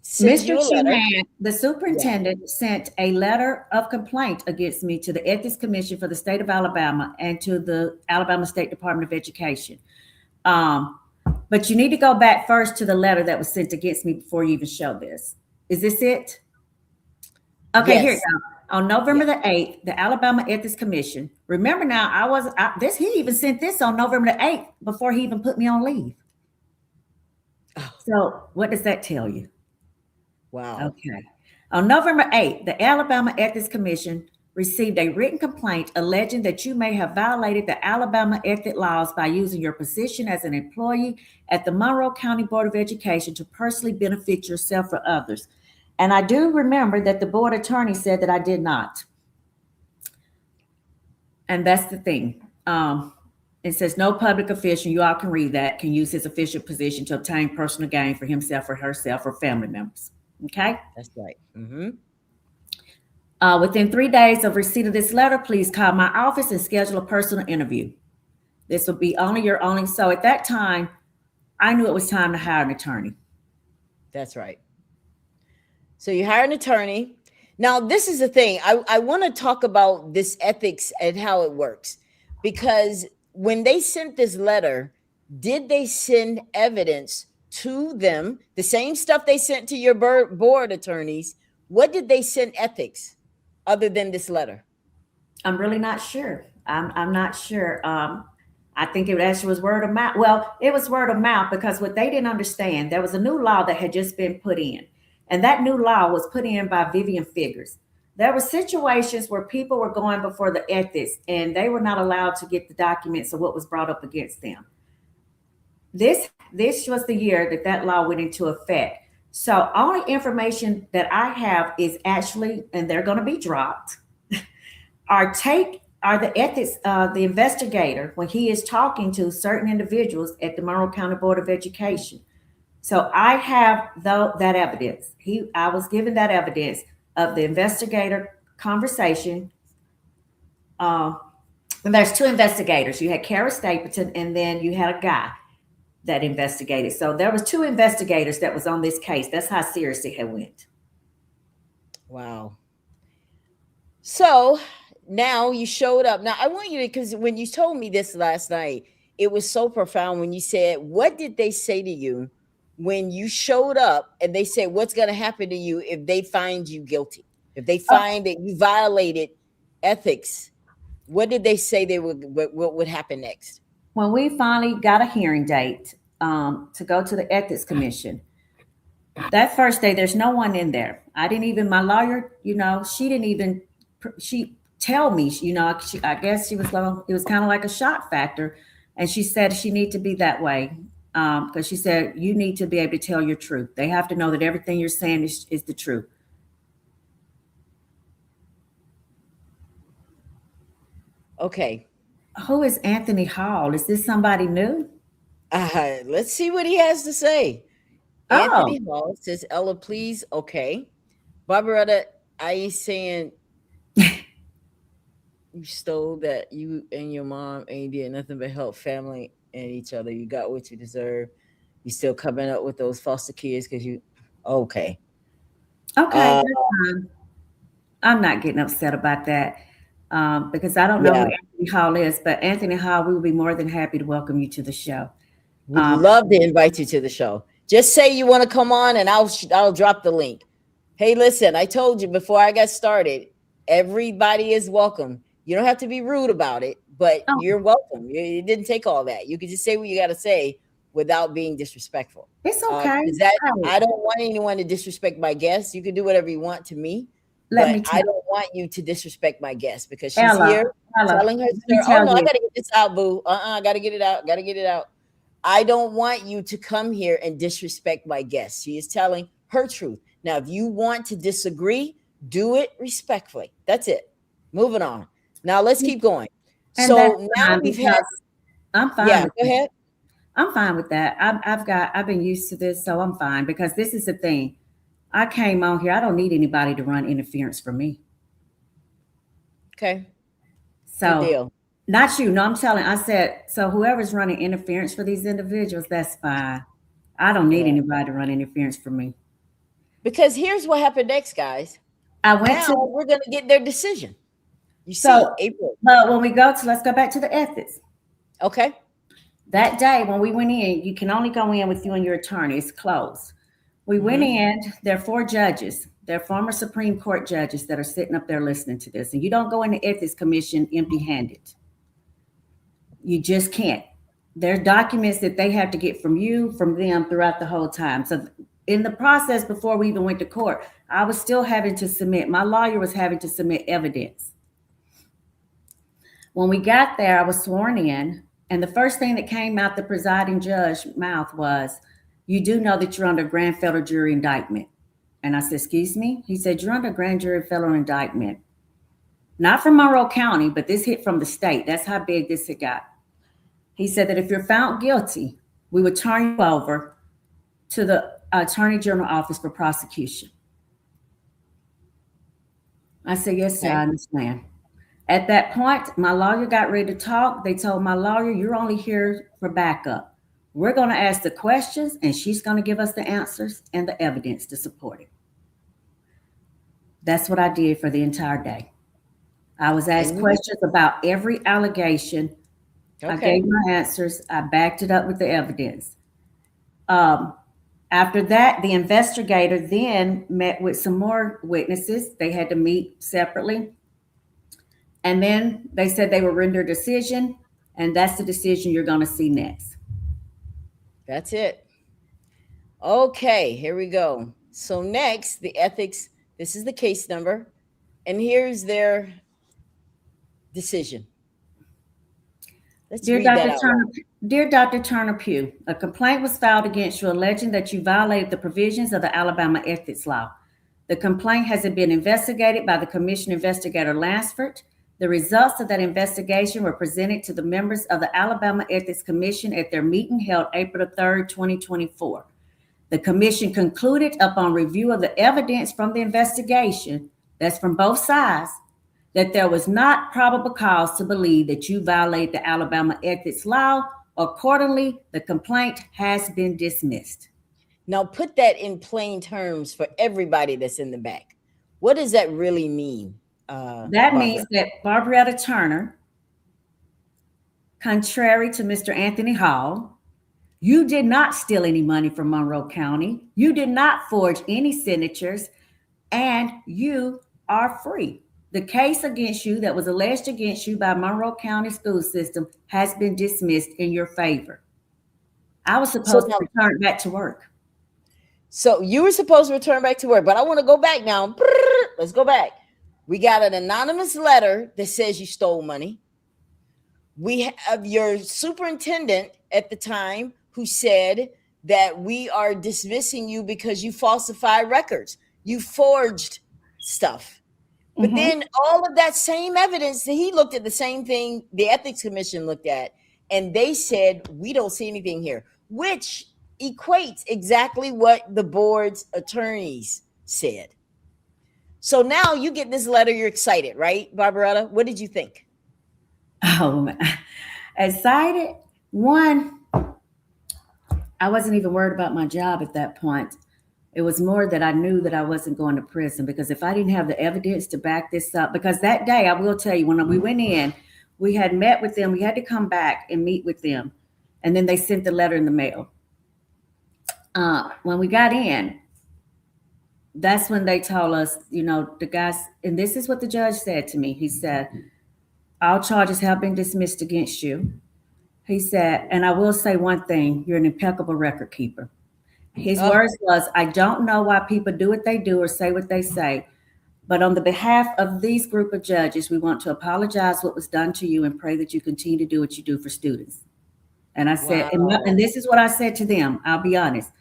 Mr. Sheehan, the superintendent, sent a letter of complaint against me to the Ethics Commission for the state of Alabama and to the Alabama State Department of Education. But you need to go back first to the letter that was sent against me before you even show this. Is this it? Okay, yes. Here it On November Yeah. the 8th, the Alabama Ethics Commission. Remember now, he even sent this on November the 8th before he even put me on leave. Oh, So what does that tell you? wow. Okay. On November 8th, the Alabama Ethics Commission received a written complaint alleging that you may have violated the Alabama ethics laws by using your position as an employee at the Monroe County Board of Education to personally benefit yourself or others. And I do remember that the board attorney said that I did not. And that's the thing. It says no public official, you all can read that, can use his official position to obtain personal gain for himself or herself or family members. Okay? That's right. Mm-hmm. Within 3 days of receipt of this letter, please call my office and schedule a personal interview. This will be only your only. So at that time, I knew it was time to hire an attorney. That's right. So you hire an attorney. Now, this is the thing. I want to talk about this ethics and how it works. Because when they sent this letter, did they send evidence to them? The same stuff they sent to your board attorneys. What did they send ethics other than this letter? I'm really not sure. I'm not sure. I think it actually was word of mouth. Well, it was word of mouth because what they didn't understand, there was a new law that had just been put in. And that new law was put in by Vivian Figures. There were situations where people were going before the ethics and they were not allowed to get the documents of what was brought up against them. This was the year that that law went into effect. So only information that I have is actually, and they're going to be dropped, are the ethics, the investigator, when he is talking to certain individuals at the Monroe County Board of Education. So I have that evidence. I was given that evidence of the investigator conversation. And there's two investigators. You had Kara Stapleton, and then you had a guy that investigated. So there was two investigators that was on this case. That's how serious it had went. Wow. So now you showed up. Now I want you to, because when you told me this last night, it was so profound when you said, what did they say to you when you showed up and they said, what's going to happen to you if they find you guilty? If they find that you violated ethics, what did they say what would happen next? When we finally got a hearing date to go to the Ethics Commission, that first day, there's no one in there. I didn't even, my lawyer, she tell me, I guess she was like, it was kind of like a shock factor. And she said she need to be that way. Because she said, you need to be able to tell your truth. They have to know that everything you're saying is the truth. Okay. Who is Anthony Hall? Is this somebody new? Let's see what he has to say. Anthony Hall says, Ella, please. Okay. Barbarietta, I ain't saying you stole that. You and your mom ain't did nothing but help family and each other. You got what you deserve. You still coming up with those foster kids because you. Okay. Okay, that's fine. I'm not getting upset about that because I don't know who Anthony Hall is, but Anthony Hall, we would be more than happy to welcome you to the show. Would love to invite you to the show. Just say you want to come on and I'll drop the link. Hey, listen, I told you before I got started, everybody is welcome. You don't have to be rude about it, but you're welcome. It didn't take all that. You can just say what you got to say without being disrespectful. It's okay. I don't want anyone to disrespect my guests. You can do whatever you want to me. I don't want you to disrespect my guest because she's here telling her story. Oh, no, I got to get this out, boo. I got to get it out. Got to get it out. I don't want you to come here and disrespect my guest. She is telling her truth. Now, if you want to disagree, do it respectfully. That's it. Moving on. Now, let's keep going. And so now we've had. I'm fine. Yeah, go ahead. I'm fine with that. I've been used to this, so I'm fine because this is the thing. I came on here. I don't need anybody to run interference for me. Okay. So, good deal. Not you. No, I said, so whoever's running interference for these individuals, that's fine. I don't need anybody to run interference for me. Because here's what happened next, guys. We're going to get their decision. You see, April. But when we let's go back to the ethics. Okay. That day when we went in, you can only go in with you and your attorney. It's closed. We went in, there are 4 judges. They're former Supreme Court judges that are sitting up there listening to this. And you don't go in the Ethics Commission empty handed. You just can't. There's documents that they have to get from you, from them throughout the whole time. So in the process, before we even went to court, I was still having to submit, my lawyer was having to submit evidence. When we got there, I was sworn in, and the first thing that came out the presiding judge's mouth was, "You do know that you're under grand federal jury indictment." And I said, "Excuse me?" He said, "You're under grand jury federal indictment." Not from Monroe County, but this hit from the state. That's how big this had got. He said that if you're found guilty, we would turn you over to the Attorney General office for prosecution. I said, "Yes, sir, I understand." At that point, my lawyer got ready to talk. They told my lawyer, "You're only here for backup. We're going to ask the questions, and she's going to give us the answers and the evidence to support it." That's what I did for the entire day. I was asked questions about every allegation. I gave my answers. I backed it up with the evidence. After that, the investigator then met with some more witnesses. They had to meet separately. And then they said they would render a decision, and that's the decision you're going to see next. That's it. Okay, here we go. So next, the ethics, this is the case number, and here's their decision. Let's read that out. Dear Dr. Turner-Pugh, a complaint was filed against you alleging that you violated the provisions of the Alabama ethics law. The complaint has been investigated by the Commission Investigator Lansford. The results of that investigation were presented to the members of the Alabama Ethics Commission at their meeting held April 3rd, 2024. The commission concluded upon review of the evidence from the investigation, that's from both sides, that there was not probable cause to believe that you violate the Alabama ethics law. Accordingly, the complaint has been dismissed. Now put that in plain terms for everybody that's in the back. What does that really mean? That means that Barbarietta Turner, contrary to Mr. Anthony Hall, you did not steal any money from Monroe County. You did not forge any signatures, and you are free. The case against you that was alleged against you by Monroe County school system has been dismissed in your favor. I was supposed to return back to work. So you were supposed to return back to work, but I want to go back now. Let's go back. We got an anonymous letter that says you stole money. We have your superintendent at the time who said that we are dismissing you because you falsified records. You forged stuff. But then all of that same evidence, he looked at the same thing the Ethics Commission looked at, and they said, we don't see anything here, which equates exactly what the board's attorneys said. So now you get this letter, you're excited, right, Barbarietta? What did you think? Oh, man. Excited? One, I wasn't even worried about my job at that point. It was more that I knew that I wasn't going to prison, because if I didn't have the evidence to back this up, because that day, I will tell you, when we went in, we had met with them. We had to come back and meet with them. And then they sent the letter in the mail. When we got in, that's when they told us, the guys, and this is what the judge said to me. He said, all charges have been dismissed against you. He said, and I will say one thing, you're an impeccable record keeper. His words was, I don't know why people do what they do or say what they say, but on the behalf of these group of judges, we want to apologize what was done to you and pray that you continue to do what you do for students. And I said, and this is what I said to them. I'll be honest.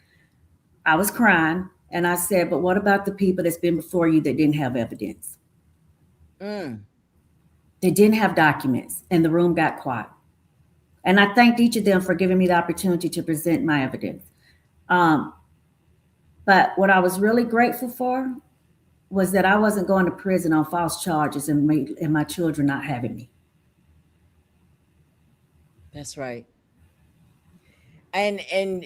I was crying, and I said, but what about the people that's been before you that didn't have evidence? They didn't have documents, and the room got quiet. And I thanked each of them for giving me the opportunity to present my evidence. But what I was really grateful for was that I wasn't going to prison on false charges and my children not having me. That's right. And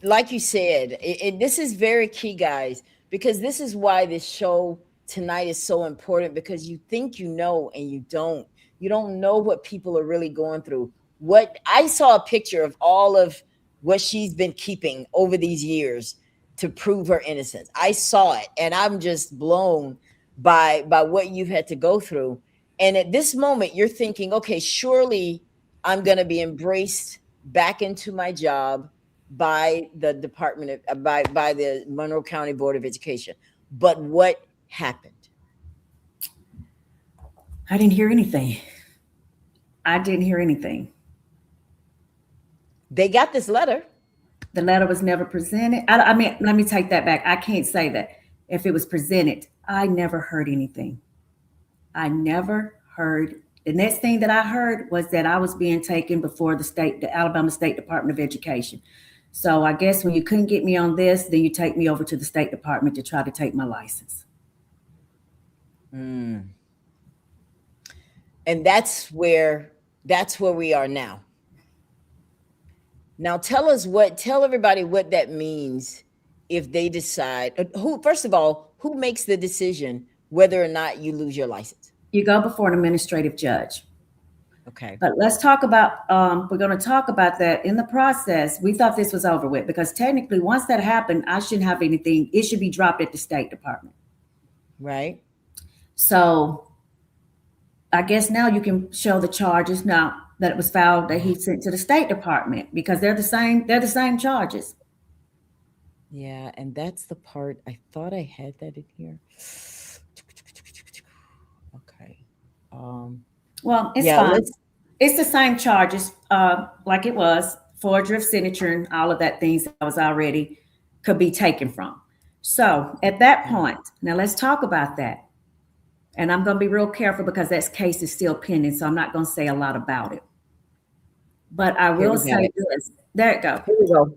like you said, this is very key, guys, because this is why this show tonight is so important, because you think you know and you don't. You don't know what people are really going through. What I saw a picture of all of what she's been keeping over these years to prove her innocence. I saw it, and I'm just blown by what you've had to go through. And at this moment, you're thinking, okay, surely I'm going to be embraced back into my job by the Department of by the Monroe County Board of Education. But what happened? I didn't hear anything. I didn't hear anything. They got this letter. The letter was never presented. I mean, let me take that back. I can't say that. If it was presented, I never heard anything. I never heard. The next thing that I heard was that I was being taken before the Alabama State Department of Education. So I guess when you couldn't get me on this, then you take me over to the State Department to try to take my license. And that's where we are now. Now tell everybody what that means if they decide first of all, who makes the decision whether or not you lose your license? You go before an administrative judge. Okay. But let's talk about, we're going to talk about that in the process. We thought this was over with because technically once that happened, I shouldn't have anything. It should be dropped at the State Department. Right. So I guess now you can show the charges now that it was filed that he sent to the State Department because they're the same charges. Yeah, and that's the part I thought I had that in here. Okay. Well, it's fine. It's the same charges, like it was forgery of signature and all of that things that was already could be taken from. So at that point, now let's talk about that. And I'm going to be real careful because that case is still pending, so I'm not going to say a lot about it. But I will say this. There it goes. Here we go.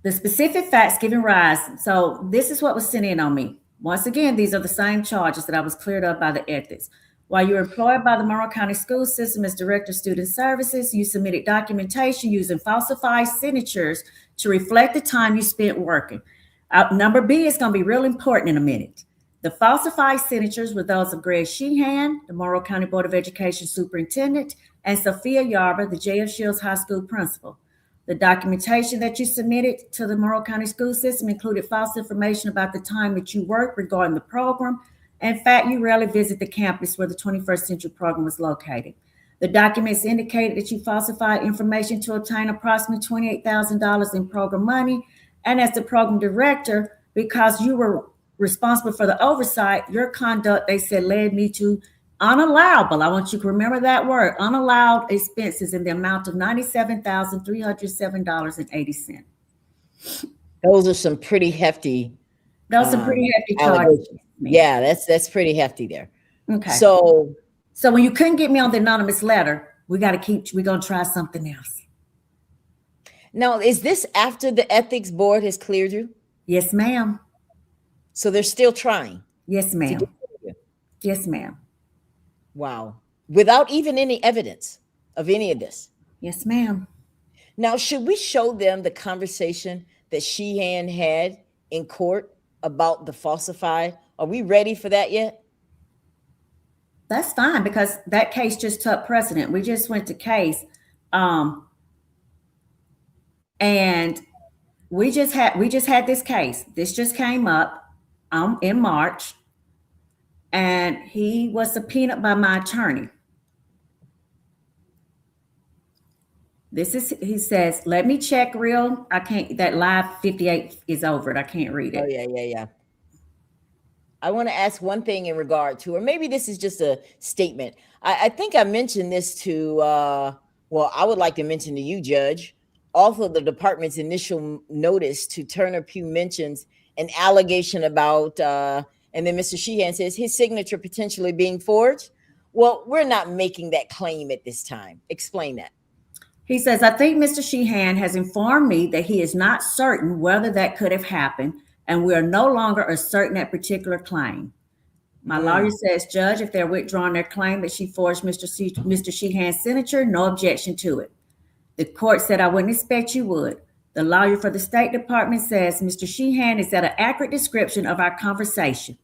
The specific facts giving rise. So this is what was sent in on me. Once again, these are the same charges that I was cleared up by the ethics. While you're employed by the Monroe County School System as Director of Student Services, you submitted documentation using falsified signatures to reflect the time you spent working. Number B is going to be real important in a minute. The falsified signatures were those of Greg Sheehan, the Monroe County Board of Education Superintendent, and Sophia Yarber, the J.F. Shields High School Principal. The documentation that you submitted to the Monroe County School System included false information about the time that you worked regarding the program. In fact, you rarely visit the campus where the 21st Century program was located. The documents indicated that you falsified information to obtain approximately $28,000 in program money. And as the program director, because you were responsible for the oversight, your conduct, they said, led me to unallowable, I want you to remember that word, unallowed expenses in the amount of $97,307.80. Those are some pretty hefty. Those are pretty hefty charges. Yeah, that's pretty hefty there. Okay. So when you couldn't get me on the anonymous letter, we're going to try something else. Now, is this after the ethics board has cleared you? Yes, ma'am. So they're still trying? Yes, ma'am. Yes, ma'am. Wow. Without even any evidence of any of this? Yes, ma'am. Now, should we show them the conversation that Sheehan had in court about the falsified? Are we ready for that yet? That's fine because that case just took precedent. We just went to case. And we just had this case. This just came up in March. And he was subpoenaed by my attorney. He says, let me check real. I can't, that live 58 is over it. I can't read it. Oh, yeah. I want to ask one thing in regard to, or maybe this is just a statement. I think I mentioned this to, I would like to mention to you, Judge. Also, the department's initial notice to Turner-Pugh mentions an allegation about, and then Mr. Sheehan says his signature potentially being forged. Well, we're not making that claim at this time. Explain that. He says, I think Mr. Sheehan has informed me that he is not certain whether that could have happened, and we are no longer asserting that particular claim. My lawyer says, Judge, if they're withdrawing their claim that she forged Mr. Sheehan's signature, no objection to it. The court said, I wouldn't expect you would. The lawyer for the State Department says Mr. Sheehan is at an accurate description of their conversation.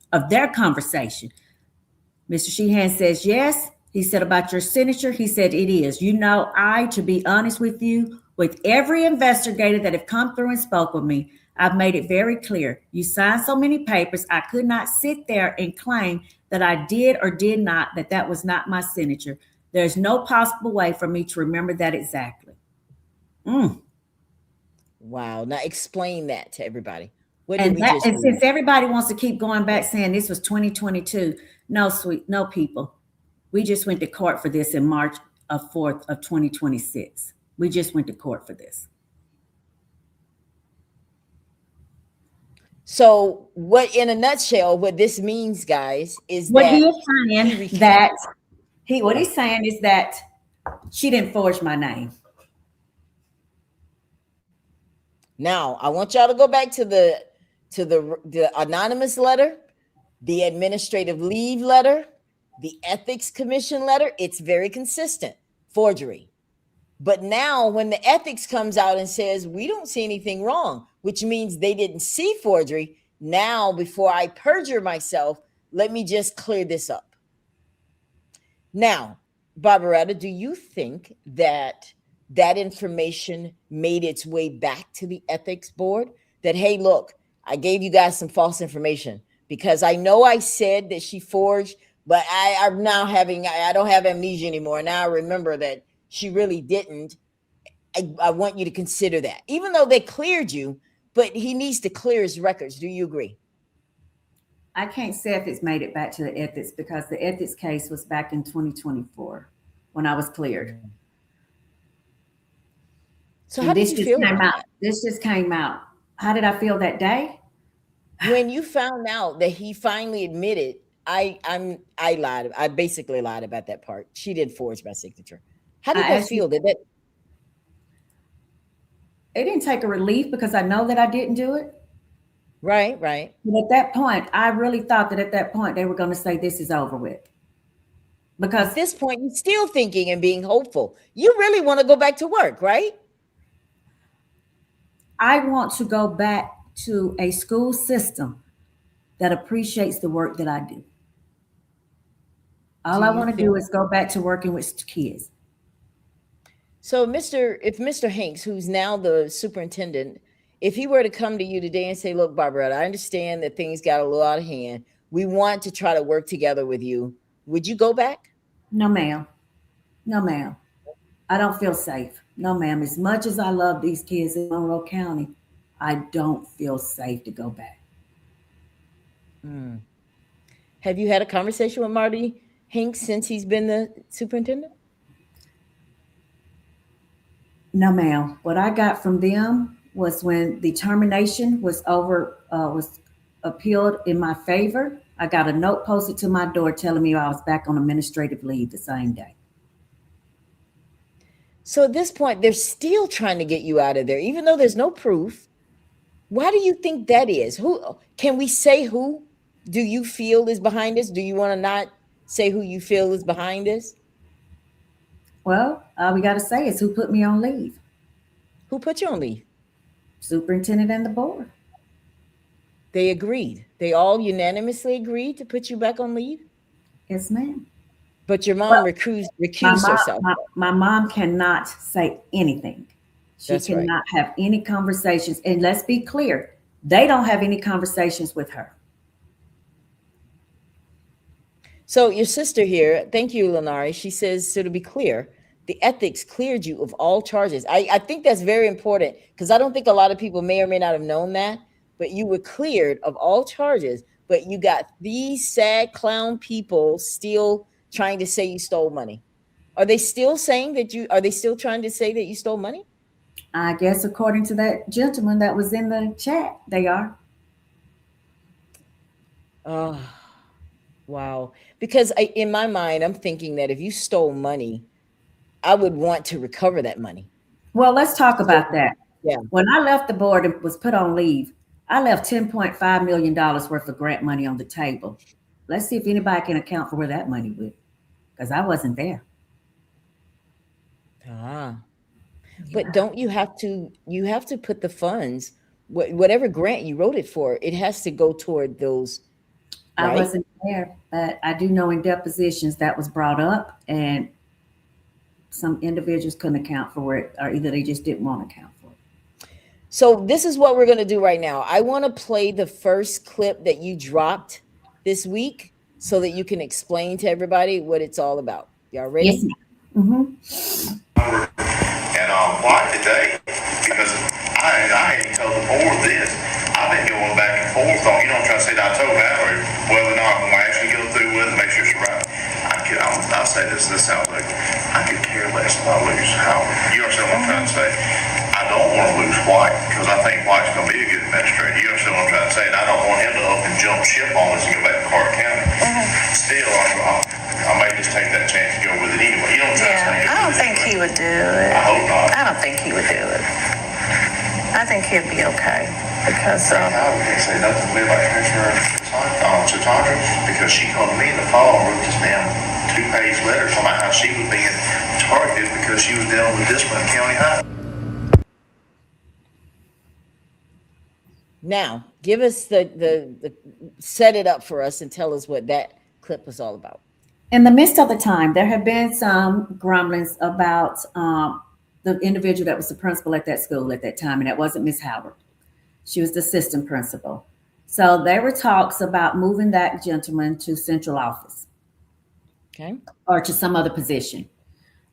Mr. Sheehan says, yes. He said about your signature, he said it is. To be honest with you, With every investigator that have come through and spoke with me, I've made it very clear. You signed so many papers, I could not sit there and claim that I did or did not, that that was not my signature. There's no possible way for me to remember that exactly. Mm. Wow. Now explain that to everybody. What did And we that, just and read? since everybody wants to keep going back saying this was 2022, no, sweet, no, people. We just went to court for this in March of 4th of 2026. We just went to court for this. So, what in a nutshell, what this means, guys, is What he that is he saying recant. that what Yeah. he's saying is that she didn't forge my name. Now, I want y'all to go back to the anonymous letter, the administrative leave letter, the ethics commission letter. It's very consistent. Forgery. But now, when the ethics comes out and says, we don't see anything wrong, which means they didn't see forgery, now, before I perjure myself, let me just clear this up. Now, Barbaretta, do you think that that information made its way back to the ethics board? That, hey, look, I gave you guys some false information because I know I said that she forged, but I'm now I don't have amnesia anymore. Now I remember that she really didn't. I want you to consider that. Even though they cleared you, but he needs to clear his records. Do you agree? I can't say if it's made it back to the ethics because the ethics case was back in 2024 when I was cleared. Mm. So, how And did this you just feel came about out. that? This just came out. How did I feel that day? When you found out that he finally admitted, I lied. I basically lied about that part. She did forge my signature. How did I that actually, feel? Did that it didn't take a relief because I know that I didn't do it. right, right. But at that point, I really thought that at that point they were going to say this is over with At because this point, you're still thinking and being hopeful. You really want to go back to work, right? I want to go back to a school system that appreciates the work that I do. Do All I you want to think do is go back to working with kids. so? If Mr. Hanks, who's now the superintendent, if he were to come to you today and say, look, Barbara, I understand that things got a little out of hand. We want to try to work together with you. Would you go back? No, ma'am. No, ma'am. I don't feel safe. No, ma'am. As much as I love these kids in Monroe County, I don't feel safe to go back. Hmm. Have you had a conversation with Marty Hanks since he's been the superintendent? No, ma'am. What I got from them was when the termination was appealed in my favor. I got a note posted to my door telling me I was back on administrative leave the same day. So at this point, they're still trying to get you out of there, even though there's no proof. Why do you think that is? Who can we say who do you feel is behind this? Do you want to not say who you feel is behind this? Well, all we got to say is who put me on leave. Who put you on leave? Superintendent and the board. They agreed. They all unanimously agreed to put you back on leave. Yes, ma'am. But your mom Well, my recused mom, herself. my mom cannot say anything. She That's right. cannot have any conversations. And let's be clear, they don't have any conversations with her. So your sister here, thank you, Lenari. She says, so to be clear, the ethics cleared you of all charges. I think that's very important because I don't think a lot of people may or may not have known that, but you were cleared of all charges, but you got these sad clown people still trying to say you stole money. Are they still saying that are they still trying to say that you stole money? I guess according to that gentleman that was in the chat, they are. Oh, wow. Because in my mind, I'm thinking that if you stole money, I would want to recover that money. Well, let's talk So, about that. yeah. When I left the board and was put on leave, I left $10.5 million worth of grant money on the table. Let's see if anybody can account for where that money went because I wasn't there. Ah. But Yeah, don't you have to put the funds, whatever grant you wrote it for, it has to go toward those, I right? wasn't there, but I do know in depositions that was brought up, and some individuals couldn't account for it, or either they just didn't want to account for it. So this is what we're going to do right now. I want to play the first clip that you dropped this week so that you can explain to everybody what it's all about. Y'all Yes, ready? ma'am. Mm-hmm. And why today? Because I ain't told the board this. I've been going back and forth on, I'm trying to say that I told Valerie whether or not I'm going to actually go through with it, make sure it's right. I'll say this sounds like I could care less if I lose Howard. You understand what I'm trying to say? I don't want to lose White because I think White's going to be a good administrator. You understand what I'm trying to say? And I don't want him to up and jump ship on us and go back to Clark County. Still, I may just take that chance to go with it anyway. You know what I'm trying to say? Yeah, I don't think he would do it. I hope not. I don't think he would do it. I think he'd be okay because I wouldn't say nothing to me about Commissioner Chatandra because she called me in the fall and wrote this damn 2-page letter talking about how she was being targeted because she was dealing with discipline in county high. Now, give us the set it up for us and tell us what that clip was all about. In the midst of the time, there have been some grumblings about the individual that was the principal at that school at that time, and that wasn't Miss Howard. She was the assistant principal. So there were talks about moving that gentleman to central office, Okay. or to some other position.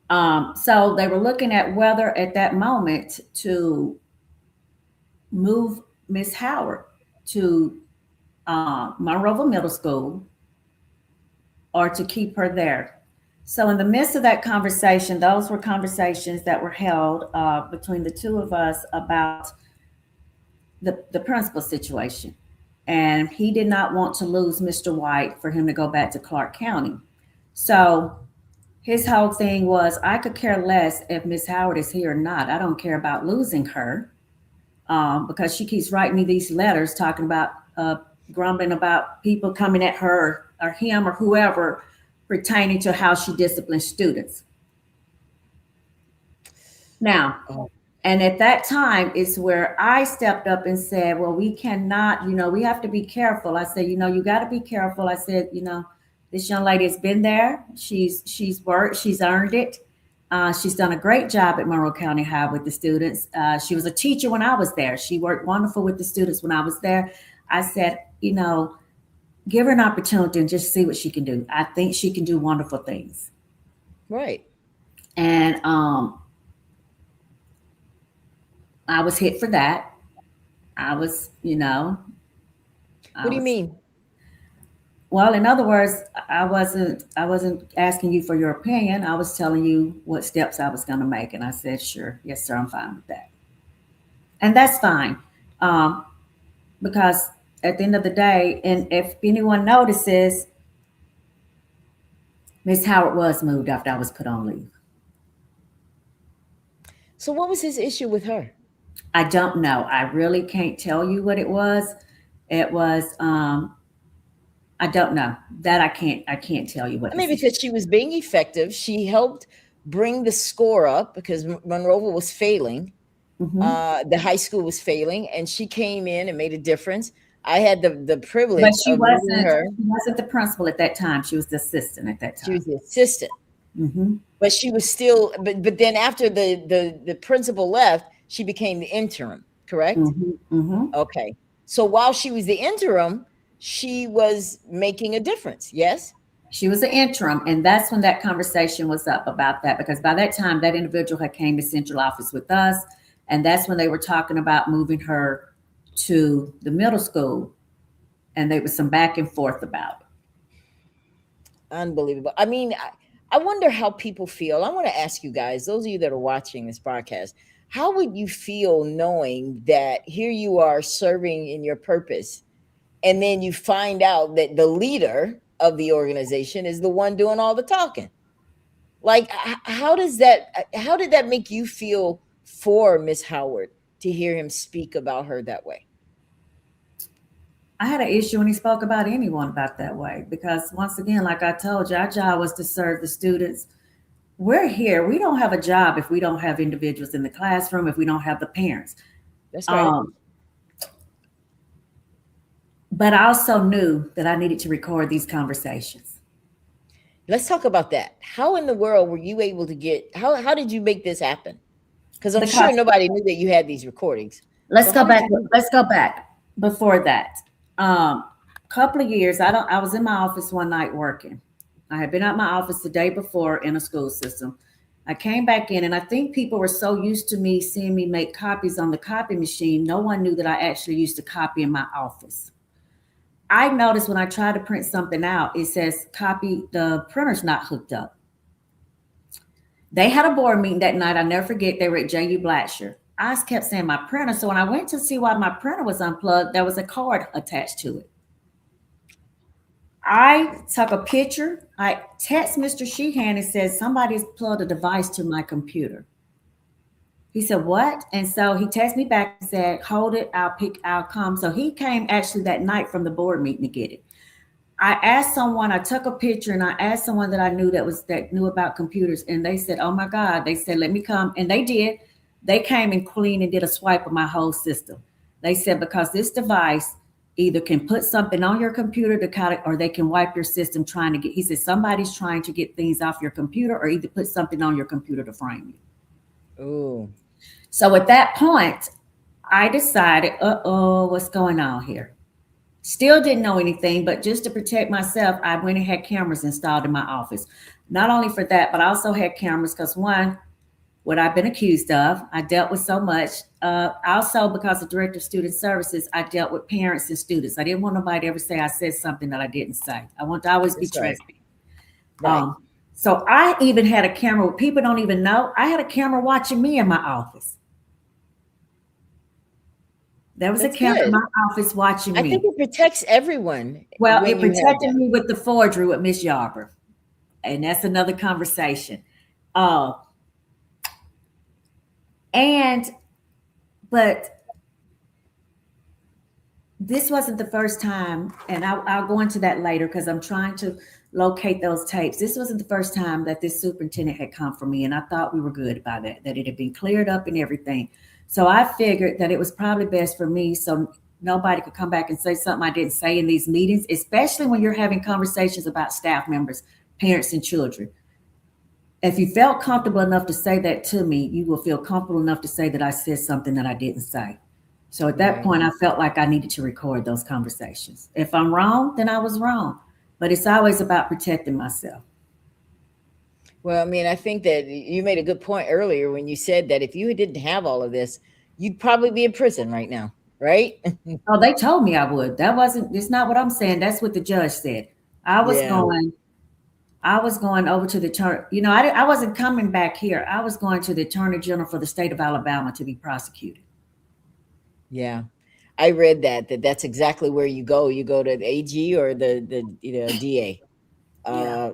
So they were looking at whether at that moment to move Miss Howard to Monroe Middle School or to keep her there. So in the midst of that conversation, those were conversations that were held between the two of us about the principal situation. And he did not want to lose Mr. White for him to go back to Clark County. So his whole thing was, I could care less if Miss Howard is here or not. I don't care about losing her because she keeps writing me these letters talking about grumbling about people coming at her or him or whoever pertaining to how she disciplines students. Now, and at that time, it's where I stepped up and said, well, we cannot, we have to be careful. I said, you got to be careful. I said, this young lady has been there. She's worked, she's earned it. She's done a great job at Monroe County High with the students. She was a teacher when I was there. She worked wonderful with the students when I was there. I said, give her an opportunity and just see what she can do. I think she can do wonderful things. Right. And I was hit for that. I was, What do you mean? Well, in other words, I wasn't asking you for your opinion. I was telling you what steps I was going to make. And I said, sure. Yes, sir. I'm fine with that. And that's fine. Because at the end of the day, and if anyone notices, Miss Howard was moved after I was put on leave. So what was his issue with her? I don't know. I really can't tell you what it was. It was, I don't know. That I can't tell you what. I mean, because she was being effective. She helped bring the score up because Monroe was failing. Mm-hmm. The high school was failing, and she came in and made a difference. I had the privilege But she of meeting her. wasn't the principal at that time. She was the assistant at that time. She was the assistant. Mm-hmm. But she was still, but then after the principal left, she became the interim, correct? Mm-hmm. Mm-hmm. Okay. So while she was the interim, she was making a difference. Yes. She was an interim, and that's when that conversation was up about that, because by that time that individual had came to central office with us, and that's when they were talking about moving her to the middle school, and there was some back and forth about it. Unbelievable. I mean, I wonder how people feel. I want to ask you guys, those of you that are watching this broadcast, how would you feel knowing that here you are serving in your purpose, and then you find out that the leader of the organization is the one doing all the talking? Like, how did that make you feel for Miss Howard to hear him speak about her that way? I had an issue when he spoke about anyone about that way, because once again, like I told you, our job was to serve the students. We're here. We don't have a job if we don't have individuals in the classroom, if we don't have the parents. That's right. But I also knew that I needed to record these conversations. Let's talk about that. How in the world were you able to get? How did you make this happen? Because I'm sure Because nobody knew that you had these recordings. let's So go how did back. you do Let's go back before that. Couple of years, I was in my office one night working. I had been out my office the day before in a school system. I came back in, and I think people were so used to me seeing me make copies on the copy machine, no one knew that I actually used to copy in my office. I noticed when I try to print something out, it says copy, the printer's not hooked up. They had a board meeting that night. I never forget. They were at J.U. Blacksher. I just kept saying my printer. So when I went to see why my printer was unplugged, there was a cord attached to it. I took a picture. I text Mr. Sheehan and said, somebody's plugged a device to my computer. He said, what? And so he texted me back and said, hold it, I'll come. So he came actually that night from the board meeting to get it. I asked someone, I took a picture and I asked someone that I knew that knew about computers, and they said, oh my God, they said, let me come. And they did. They came and cleaned and did a swipe of my whole system. They said, because this device either can put something on your computer to kind of, or they can wipe your system trying to get, he said, somebody's trying to get things off your computer or either put something on your computer to frame you. Oh, So at that point, I decided, what's going on here? Still didn't know anything, but just to protect myself, I went and had cameras installed in my office. Not only for that, but I also had cameras because one, what I've been accused of, I dealt with so much. Also, because of Director of Student Services, I dealt with parents and students. I didn't want nobody to ever say I said something that I didn't say. I want to always be that's right. transparent. Right. So I even had a camera. People don't even know. I had a camera watching me in my office. There was a That's camera in good. my office watching I think me. it protects everyone Well, when it you have protected that. me with the forgery with Miss Yarber, and that's another conversation. Uh, and but this wasn't the first time, and I'll go into that later because I'm trying to locate those tapes. This wasn't the first time that this superintendent had come for me, and I thought we were good by that it had been cleared up and everything. So I figured that it was probably best for me so nobody could come back and say something I didn't say in these meetings, especially when you're having conversations about staff members, parents, and children. If you felt comfortable enough to say that to me, you will feel comfortable enough to say that I said something that I didn't say. So at that Right. point, I felt like I needed to record those conversations. If I'm wrong, then I was wrong. But it's always about protecting myself. Well, I mean, I think that you made a good point earlier when you said that if you didn't have all of this, you'd probably be in prison right now, right? Oh, they told me I would. That wasn't, it's not what I'm saying. That's what the judge said. I was Yeah. going, I was going over to the turn. I wasn't coming back here. I was going to the Attorney General for the state of Alabama to be prosecuted. Yeah. I read that's exactly where you go. You go to the AG or the DA. Yeah. Uh,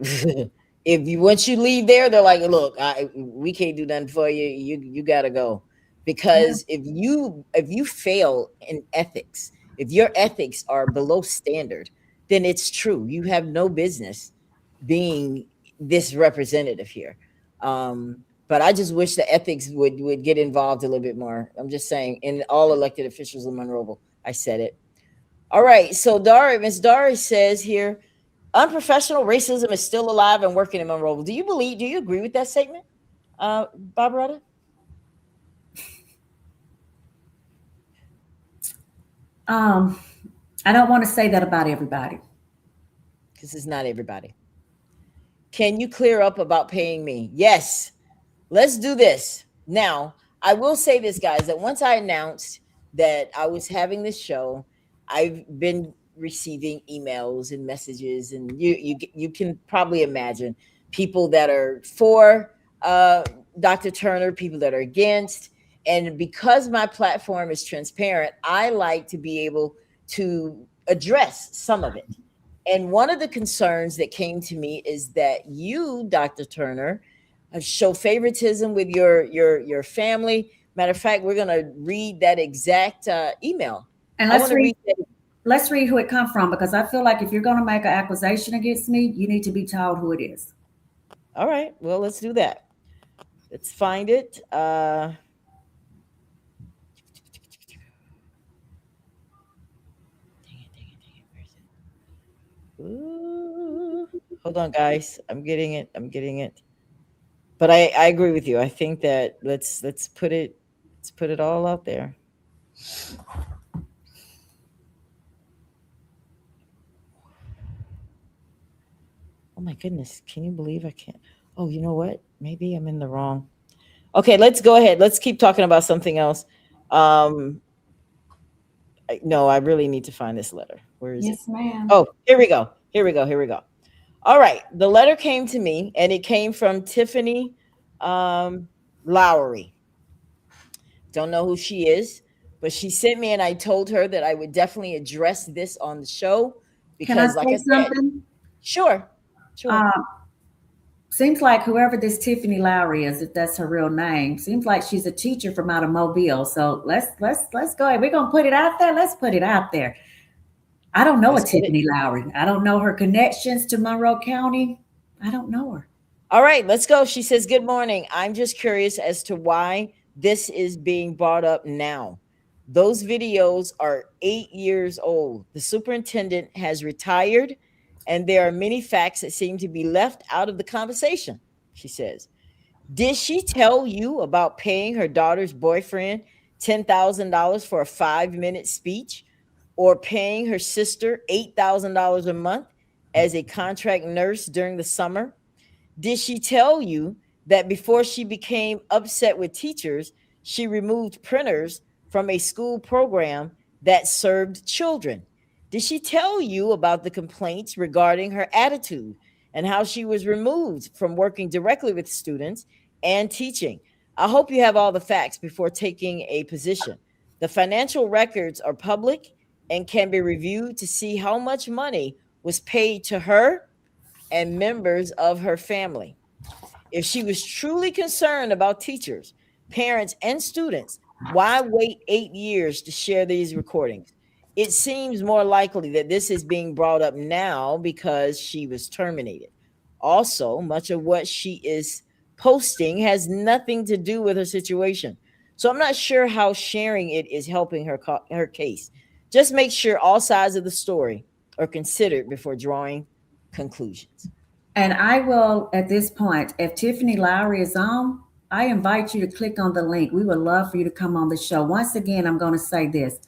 if you once you leave there, they're like, "Look, we can't do nothing for you. You got to go." Yeah. Because if you fail in ethics, if your ethics are below standard, then it's true. You have no business being this representative here. But I just wish the ethics would get involved a little bit more. I'm just saying, in all elected officials in Monroe, I said it. All right. So Miss Dari says here, unprofessional racism is still alive and working in Monroe. Do you agree with that statement, Barbara? Um, I don't want to say that about everybody. Because it's not everybody. Can you clear up about paying me? Yes. Let's do this. Now, I will say this, guys, that once I announced that I was having this show, I've been receiving emails and messages, and you can probably imagine people that are for Dr. Turner, people that are against. And because my platform is transparent, I like to be able to address some of it. And one of the concerns that came to me is that you, Dr. Turner, show favoritism with your family. Matter of fact, we're gonna read that exact email. And I want to read that. let's read who it come from because I feel like if you're going to make an accusation against me, you need to be told who it is. All right, well, let's do that. Let's find it. Dang it, dang it, dang it. Where is it? Ooh. Hold on, guys. I'm getting it. I'm getting it. But I agree with you. I think that let's put it all out there. Oh my goodness. Can you believe I can't? Oh, you know what? Maybe I'm in the wrong. Okay, let's go ahead. Let's keep talking about something else. Um, no, I really need to find this letter. Where is it? Yes, ma'am. Oh, here we go. Here we go. Here we go. All right. The letter came to me and it came from Tiffany um, Lowry. Don't know who she is, but she sent me and I told her that I would definitely address this on the show Can I because, like say I said, something? sure, sure. Uh, Seems like whoever this Tiffany Lowry is, if that's her real name, seems like she's a teacher from out of Mobile. So let's go ahead. We're gonna put it out there. Let's put it out there. I don't know a Let's put it. Tiffany Lowry. I don't know her connections to Monroe County. I don't know her. All right, let's go. She says, "Good morning. I'm just curious as to why this is being brought up now. Those videos are 8 years old. The superintendent has retired, and there are many facts that seem to be left out of the conversation." She says, "Did she tell you about paying her daughter's boyfriend $10,000 for a 5-minute speech or paying her sister $8,000 a month as a contract nurse during the summer? Did she tell you that before she became upset with teachers, she removed printers from a school program that served children? Did she tell you about the complaints regarding her attitude and how she was removed from working directly with students and teaching? I hope you have all the facts before taking a position. The financial records are public and can be reviewed to see how much money was paid to her and members of her family. If she was truly concerned about teachers, parents, and students, why wait 8 years to share these recordings? It seems more likely that this is being brought up now because she was terminated. Also, much of what she is posting has nothing to do with her situation. So I'm not sure how sharing it is helping her case. Just make sure all sides of the story are considered before drawing conclusions. And I will, at this point, if Tiffany Lowry is on, I invite you to click on the link. We would love for you to come on the show. Once again, I'm going to say this.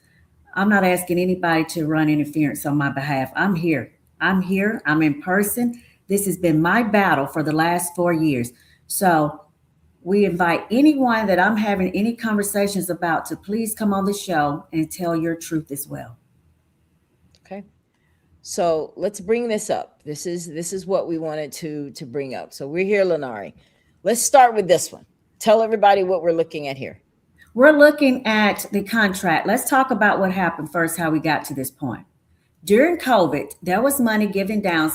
I'm not asking anybody to run interference on my behalf. I'm here. I'm here. I'm in person. This has been my battle for the last 4 years. So we invite anyone that I'm having any conversations about to please come on the show and tell your truth as well. Okay. So let's bring this up. This is what we wanted to bring up. So we're here, Lenari. Let's start with this one. Tell everybody what we're looking at here. We're looking at the contract. Let's talk about what happened first, how we got to this point. During COVID, there was money given down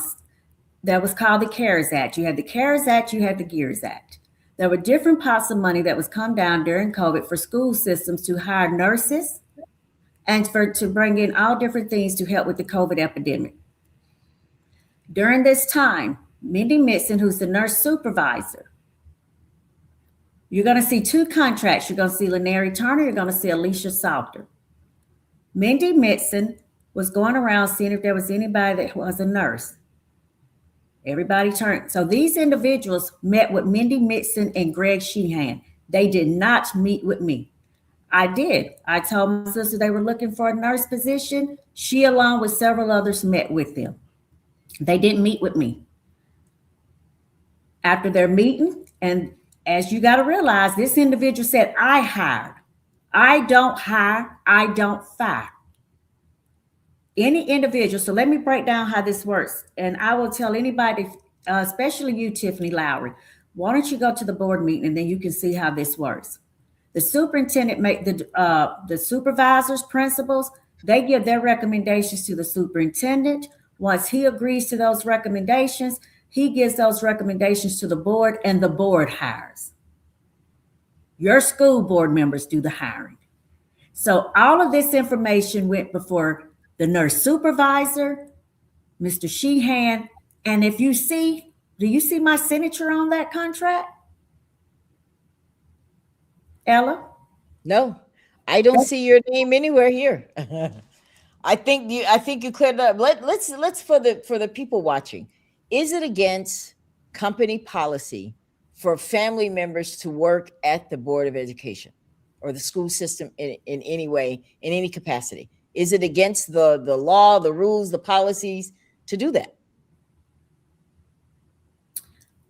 that was called the CARES Act. You had the CARES Act, you had the GEARS Act. There were different pots of money that was come down during COVID for school systems to hire nurses and to bring in all different things to help with the COVID epidemic. During this time, Mindy Mitson, who's the nurse supervisor, you're going to see two contracts. You're going to see Lenari Turner, you're going to see Alicia Salter. Mindy Mitson was going around seeing if there was anybody that was a nurse. Everybody turned. So these individuals met with Mindy Mitson and Greg Sheehan. They did not meet with me. I did. I told my sister they were looking for a nurse position. She, along with several others, met with them. They didn't meet with me. After their meeting, and as you got to realize, this individual said, I hired. I don't hire. I don't fire. Any individual. So let me break down how this works. And I will tell anybody, especially you, Tiffany Lowry, why don't you go to the board meeting and then you can see how this works. The superintendent make the supervisors, principals, they give their recommendations to the superintendent. Once he agrees to those recommendations, he gives those recommendations to the board and the board hires. Your school board members do the hiring. So all of this information went before the nurse supervisor, Mr. Sheehan. And if you see, do you see my signature on that contract? Ella? No, I don't see your name anywhere here. I think you cleared it up. Let's for the people watching. Is it against company policy for family members to work at the Board of Education or the school system in any way, in any capacity? Is it against the law, the rules, the policies to do that?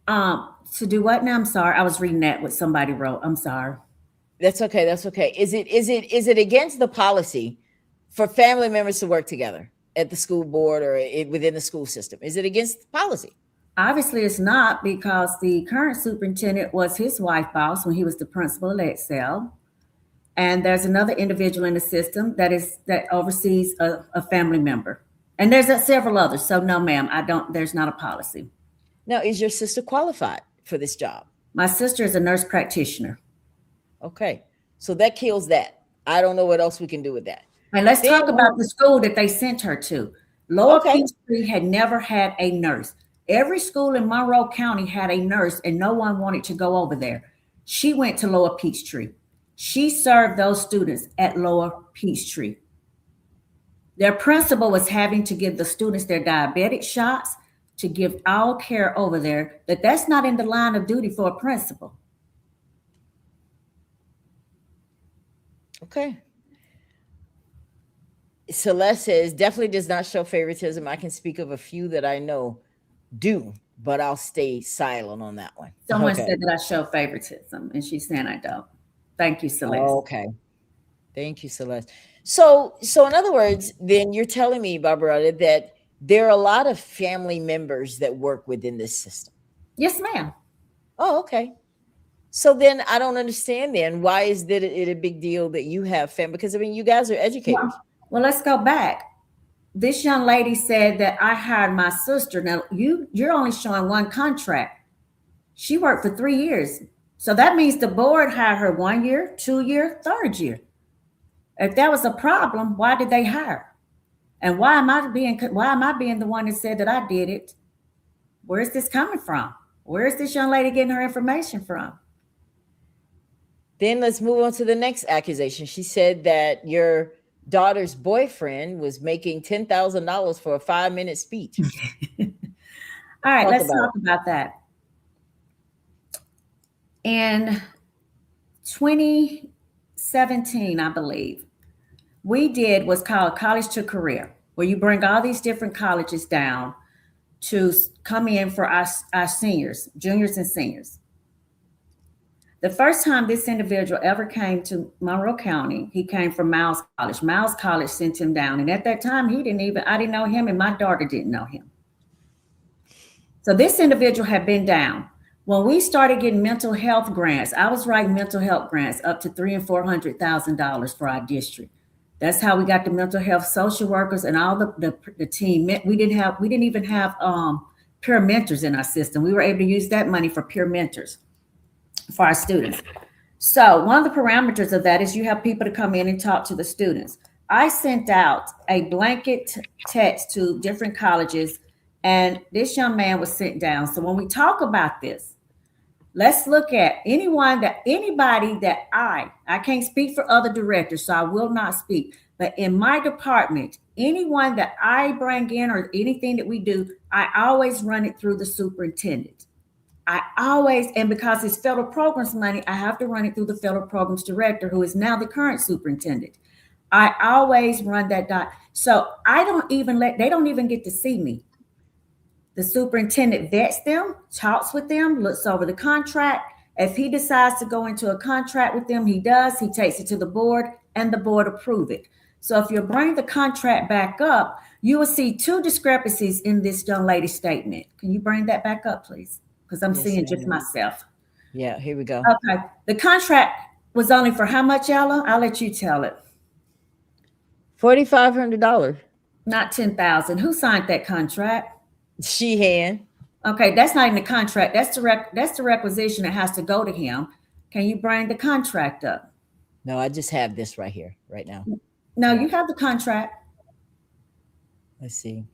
To do what now? I'm sorry. I was reading that what somebody wrote. I'm sorry. That's okay. That's okay. Is it against the policy for family members to work together at the school board or within the school system? Is it against policy? Obviously, it's not, because the current superintendent was his wife boss when he was the principal at Excel. And there's another individual in the system that oversees a family member. And there's several others. So no, ma'am, there's not a policy. Now, is your sister qualified for this job? My sister is a nurse practitioner. Okay. So that kills that. I don't know what else we can do with that. And let's talk about the school that they sent her to. Lower Peachtree had never had a nurse. Every school in Monroe County had a nurse, and no one wanted to go over there. She went to Lower Peachtree. She served those students at Lower Peachtree. Their principal was having to give the students their diabetic shots, to give all care over there. That's not in the line of duty for a principal. Okay. Celeste says, definitely does not show favoritism. I can speak of a few that I know do, but I'll stay silent on that one. Someone said that I show favoritism, and she's saying I don't. Thank you, Celeste. Okay. Thank you, Celeste. So in other words, then you're telling me, Barbarietta, that there are a lot of family members that work within this system. Yes, ma'am. Oh, okay. So then I don't understand then, why is it a big deal that you have family? Because I mean, you guys are educators. Well, let's go back. This young lady said that I hired my sister. Now you're only showing one contract. She worked for 3 years. So that means the board hired her 1 year, 2 year, 3rd year. If that was a problem, why did they hire? And why am I being the one that said that I did it? Where is this coming from? Where is this young lady getting her information from? Then let's move on to the next accusation. She said that your daughter's boyfriend was making $10,000 for a 5-minute speech. All right, let's talk about that. In 2017, I believe, we did what's called College to Career, where you bring all these different colleges down to come in for our seniors, juniors and seniors. The first time this individual ever came to Monroe County, he came from Miles College. Miles College sent him down. And at that time, I didn't know him, and my daughter didn't know him. So this individual had been down. When we started getting mental health grants, I was writing mental health grants up to $300,000 and $400,000 for our district. That's how we got the mental health social workers and all the team. We didn't even have peer mentors in our system. We were able to use that money for peer mentors for our students. So one of the parameters of that is you have people to come in and talk to the students. I sent out a blanket text to different colleges, and this young man was sent down. So when we talk about this, let's look at anybody that I can't speak for other directors, so I will not speak. But in my department, anyone that I bring in or anything that we do, I always run it through the superintendent. And because it's federal programs money, I have to run it through the federal programs director, who is now the current superintendent. I always run that dot. So they don't even get to see me. The superintendent vets them, talks with them, looks over the contract. If he decides to go into a contract with them, he does. He takes it to the board, and the board approve it. So if you bring the contract back up, you will see 2 discrepancies in this young lady's statement. Can you bring that back up, please? Because I'm seeing just myself. Yeah, here we go. Okay. The contract was only for how much, Ella? I'll let you tell it. $4,500. Not $10,000. Who signed that contract? Sheehan. Okay, that's not in the contract. That's the requisition that has to go to him. Can you bring the contract up? No, I just have this right here, right now. No, you have the contract. Let's see.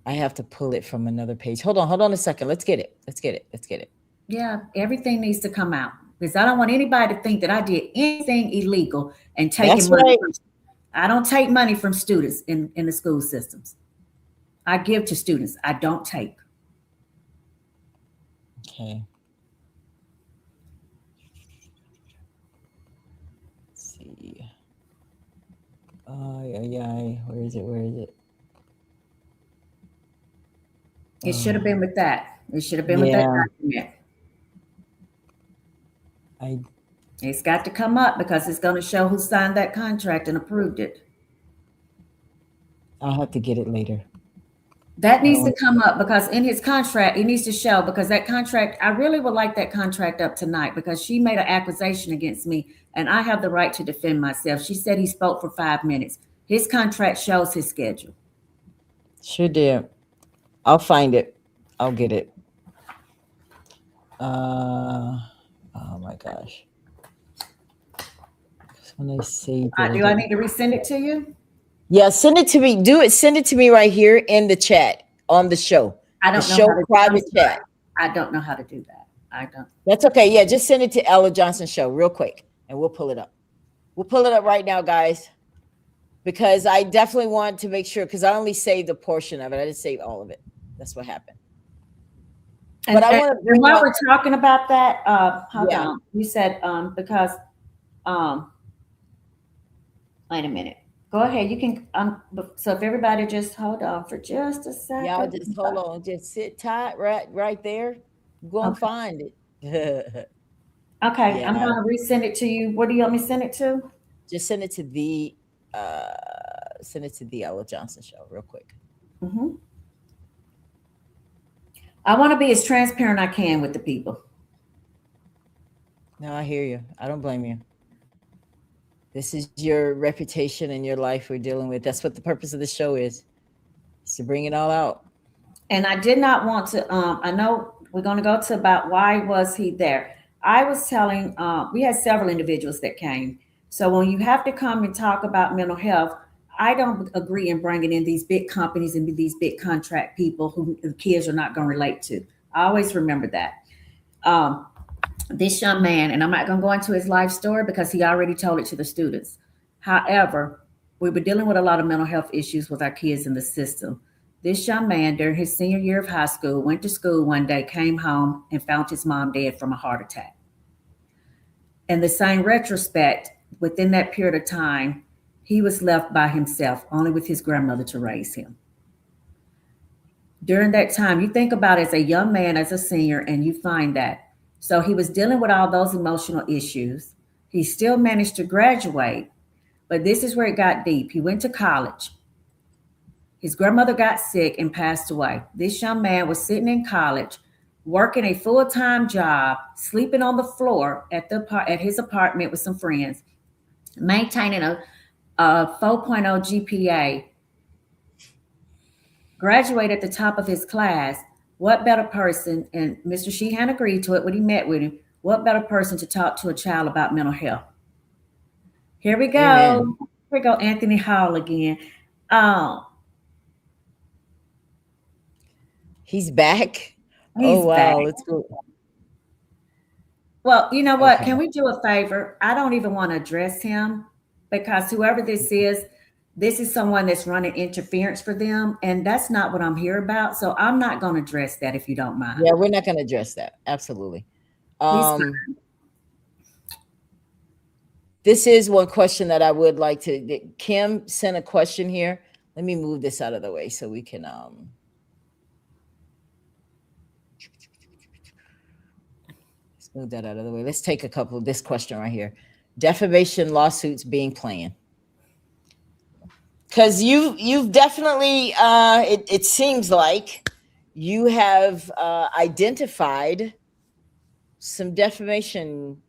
I have to pull it from another page. Hold on a second. Let's get it. Yeah, everything needs to come out, because I don't want anybody to think that I did anything illegal and taking money. Right. I don't take money from students in the school systems. I give to students. I don't take. Okay. Let's see. Oh, yeah. Where is it? Where is it? It should have been with that. It should have been with that Yeah. document. I It's got to come up because it's going to show who signed that contract and approved it. I'll have to get it later. That I needs to don't. come up because in his contract, it needs to show because that contract, I really would like that contract up tonight because she made an accusation against me and I have the right to defend myself. She said he spoke for 5 minutes. His contract shows his schedule. Sure did. I'll find it. I'll get it. Oh my gosh. When I saved it, Do I need to resend it to you? Yeah, send it to me. Do it. Send it to me right here in the chat on the show. I The don't know show how to private chat. I don't know how to do that. I don't. That's okay. Yeah, just send it to Ella Johnson Show real quick, and we'll pull it up. We'll pull it up right now, guys, because I definitely want to make sure because I only saved a portion of it. I didn't save all of it. That's what happened. But I want to bring while up. we're talking about that, hold Yeah. on. You said because wait a minute. Go ahead. You can so if everybody just hold on for just a second. Y'all just hold on. Just sit tight right there. Go and Okay. find it. Okay, Yeah. I'm gonna resend it to you. What do you want me to send it to? Just send it to the Ella Johnson Show real quick. Mm-hmm. I want to be as transparent I can with the people. No, I hear you. I don't blame you. This is your reputation and your life we're dealing with. That's what the purpose of the show is to bring it all out. And I did not want to. I know we're going to go to about why was he there. I was telling. We had several individuals that came. So when you have to come and talk about mental health, I don't agree in bringing in these big companies and these big contract people who the kids are not going to relate to. I always remember that. This young man, and I'm not going to go into his life story because he already told it to the students. However, we were dealing with a lot of mental health issues with our kids in the system. This young man, during his senior year of high school, went to school one day, came home, and found his mom dead from a heart attack. In the same retrospect, within that period of time, he was left by himself, only with his grandmother to raise him. During that time, you think about it as a young man, as a senior, and you find that. So he was dealing with all those emotional issues. He still managed to graduate, but this is where it got deep. He went to college. His grandmother got sick and passed away. This young man was sitting in college, working a full-time job, sleeping on the floor at his apartment with some friends, maintaining a 4.0 GPA, graduated at the top of his class. What better person, and Mr. Sheehan agreed to it when he met with him, what better person to talk to a child about mental health? Here we go. Amen. Here we go, Anthony Hall again. He's back. He's wow, back. let's go. Well, you know what? Okay. Can we do a favor? I don't even want to address him because whoever this is someone that's running interference for them, and that's not what I'm here about. So I'm not going to address that if you don't mind. Yeah, we're not going to address that. Absolutely. This is one question that I would like to. Kim sent a question here. Let me move this out of the way so we can. Let's move that out of the way. Let's take a couple of this question right here. Defamation lawsuits being planned. Because you've definitely it seems like you have identified some defamation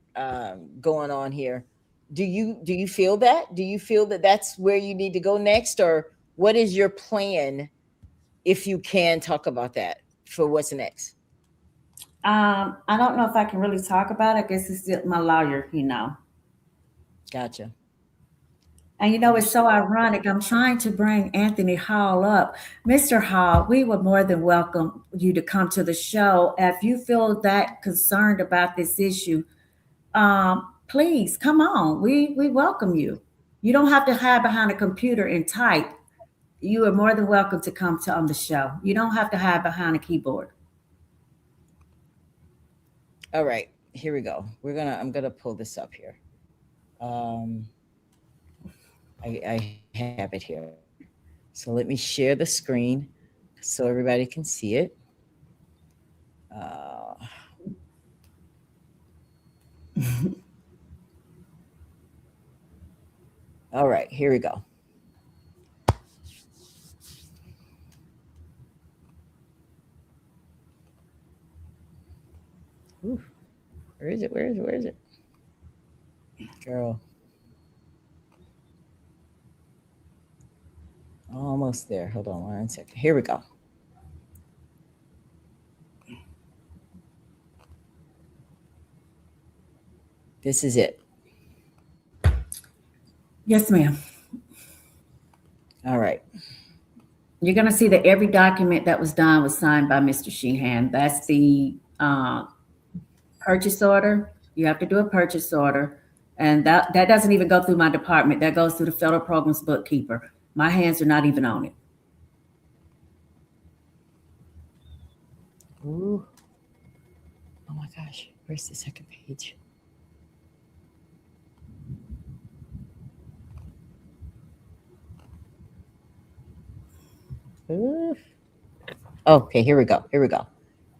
going on here. Do you feel that? Do you feel that that's where you need to go next, or what is your plan? If you can talk about that for what's next. I don't know if I can really talk about it. I guess it's my lawyer, Gotcha. And it's so ironic. I'm trying to bring Anthony Hall up. Mr. Hall, we would more than welcome you to come to the show. If you feel that concerned about this issue, please come on. We welcome you. You don't have to hide behind a computer and type. you are more than welcome to come to on the show. You don't have to hide behind a keyboard. All right, here we go. I'm gonna pull this up here. Um, I have it here. So let me share the screen so everybody can see it. Uh, all right, here we go. Ooh, where is it? Where is it? Where is it? Girl, almost there. Hold on 1 second. Here we go. This is it. Yes, ma'am. All right. You're going to see that every document that was done was signed by Mr. Sheehan. That's the purchase order. You have to do a purchase order. And that doesn't even go through my department. That goes through the federal programs bookkeeper. My hands are not even on it. Ooh. Oh my gosh. Where's the second page? Ooh. Okay, here we go. Here we go.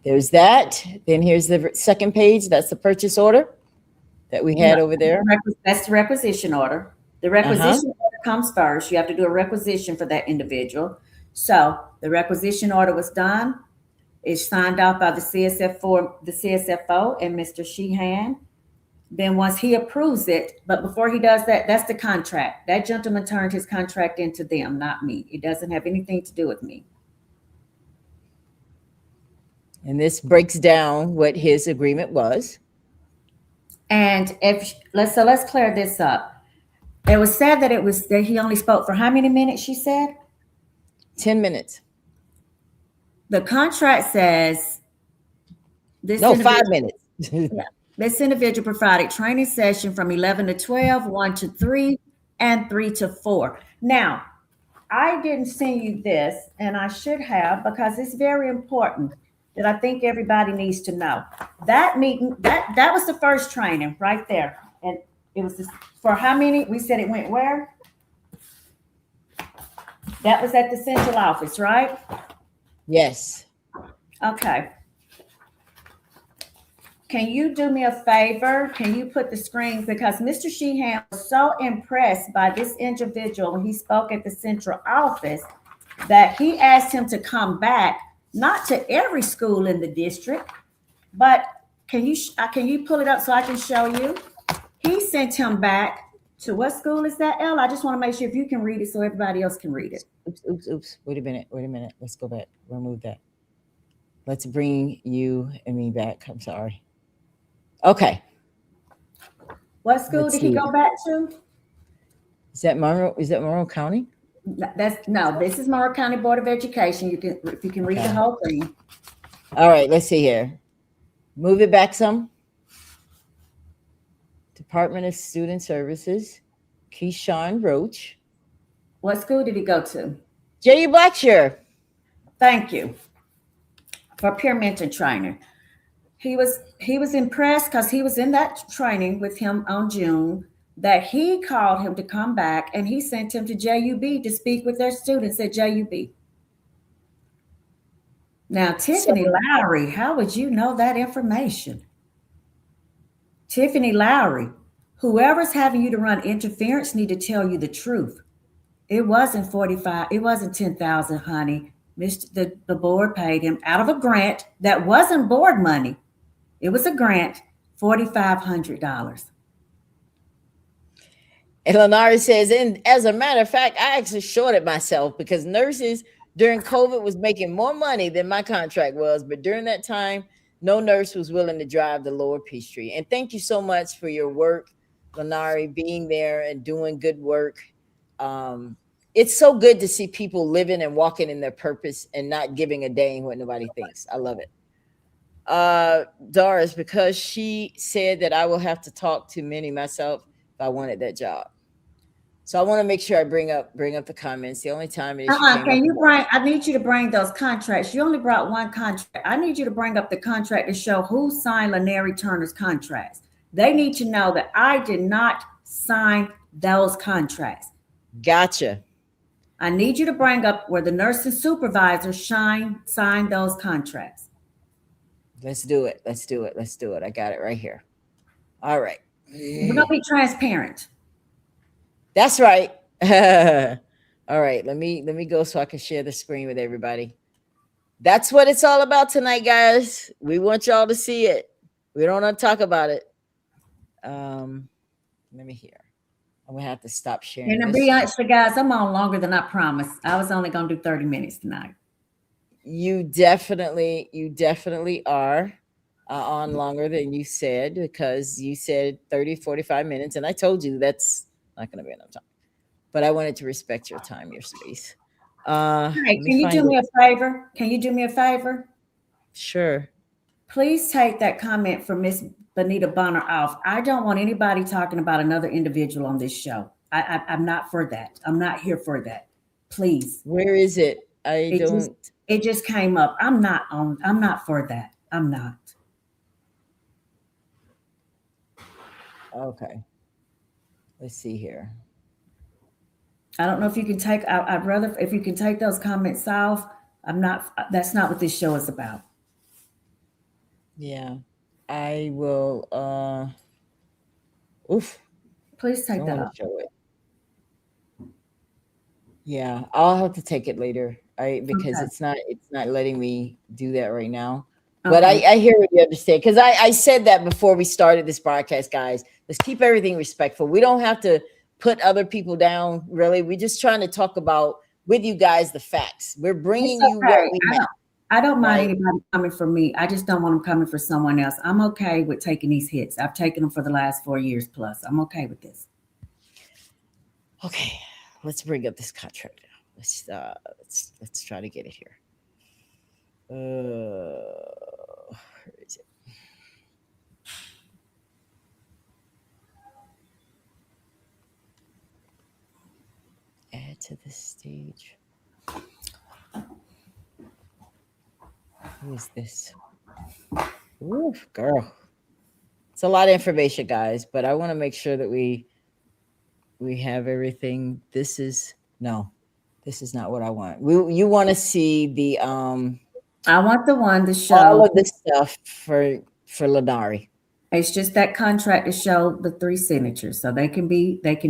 There's that. Then here's the second page. That's the purchase order that we had over there. That's the requisition order. The requisition order comes first. You have to do a requisition for that individual. So the requisition order was done. It's signed off by the CSFO and Mr. Sheehan. Then once he approves it, but before he does that, that's the contract. That gentleman turned his contract into them, not me. It doesn't have anything to do with me. And this breaks down what his agreement was. And let's clear this up. It was said that he only spoke for how many minutes, she said? 10 minutes. The contract says this. No, 5 minutes. Yeah. This individual provided training session from 11 to 12, 1 to 3, and 3 to 4. Now, I didn't send you this, and I should have, because it's very important that I think everybody needs to know. That meeting, that was the first training right there. And it was for how many? We said it went where? That was at the central office, right? Yes. Okay. Can you do me a favor? Can you put the screen? Because Mr. Sheehan was so impressed by this individual when he spoke at the central office that he asked him to come back, not to every school in the district, but can you pull it up so I can show you? He sent him back to what school is that, Elle? I just want to make sure if you can read it so everybody else can read it. Oops. Wait a minute. Let's go back. Remove that. Let's bring you and me back. I'm sorry. Okay. What school did he go back to? Is that Monroe County? This is Monroe County Board of Education. If you can read the whole thing. All right, let's see here. Move it back some. Department of Student Services, Keyshawn Roach. What school did he go to? J.U. Blackshear. Thank you. For peer mentor training. He was impressed because he was in that training with him on June, that he called him to come back, and he sent him to JUB to speak with their students at JUB. Now, Tiffany Lowry, how would you know that information? Tiffany Lowry, whoever's having you to run interference need to tell you the truth. It wasn't 45, it wasn't 10,000, honey. The board paid him out of a grant that wasn't board money. It was a grant, $4,500. And Lenari says, and as a matter of fact, I actually shorted myself because nurses during COVID was making more money than my contract was. But during that time, no nurse was willing to drive to Lower Peachtree. And thank you so much for your work, Lenari, being there and doing good work. It's so good to see people living and walking in their purpose and not giving a dang what nobody thinks. I love it. Doris, because she said that I will have to talk to Minnie myself if I wanted that job. So I want to make sure I bring up the comments. The only time it is you came Can up. you bring? I need you to bring those contracts. You only brought one contract. I need you to bring up the contract to show who signed Laneri Turner's contracts. They need to know that I did not sign those contracts. Gotcha. I need you to bring up where the nursing supervisor signed those contracts. Let's do it. Let's do it. Let's do it. I got it right here. All right. We're gonna be transparent. That's right. All right. Let me go so I can share the screen with everybody. That's what it's all about tonight, guys. We want y'all to see it. We don't want to talk about it. Let me hear. I'm gonna have to stop sharing. And to this. be honest, guys, I'm on longer than I promised. I was only gonna do 30 minutes tonight. You definitely are on longer than you said, because you said 30, 45 minutes. And I told you that's not going to be enough time. But I wanted to respect your time, your space. Hey, can you do me a favor? Can you do me a favor? Sure. Please take that comment from Miss Benita Bonner off. I don't want anybody talking about another individual on this show. I'm not for that. I'm not here for that. Please. Where is it? It just came up. I'm not for that. I'm not. Okay. Let's see here. I don't know if you can take, I'd rather, if you can take those comments off. That's not what this show is about. Yeah. I will, Please take that off. Show it. Yeah, I'll have to take it later. Because it's not letting me do that right now. Okay. But I hear what you understand, because I said that before we started this broadcast, guys. Let's keep everything respectful. We don't have to put other people down, really. We're just trying to talk about with you guys the facts. We're bringing you what we have. I don't mind anybody coming for me. I just don't want them coming for someone else. I'm okay with taking these hits. I've taken them for the last 4 years plus. I'm okay with this. Okay, let's bring up this contract now. Let's try to get it here. Where is it? Add to the stage. Who is this? Oof, girl. It's a lot of information, guys, but I want to make sure that we have everything. This is not what I want. You want to see the I want the one to show all of the stuff for Lanari. It's just that contract to show the 3 signatures, so they can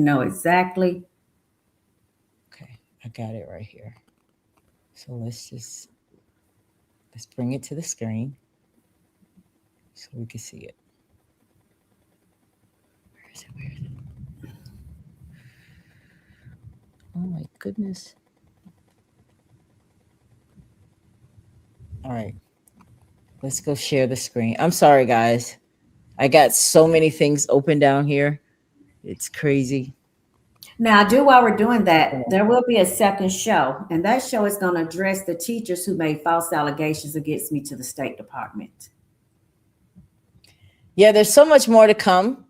know exactly. Okay, I got it right here. So let's bring it to the screen so we can see it. Where is it? Oh my goodness. All right. Let's go share the screen. I'm sorry, guys. I got so many things open down here. It's crazy. Now, while we're doing that, there will be a second show, and that show is going to address the teachers who made false allegations against me to the State Department. Yeah, there's so much more to come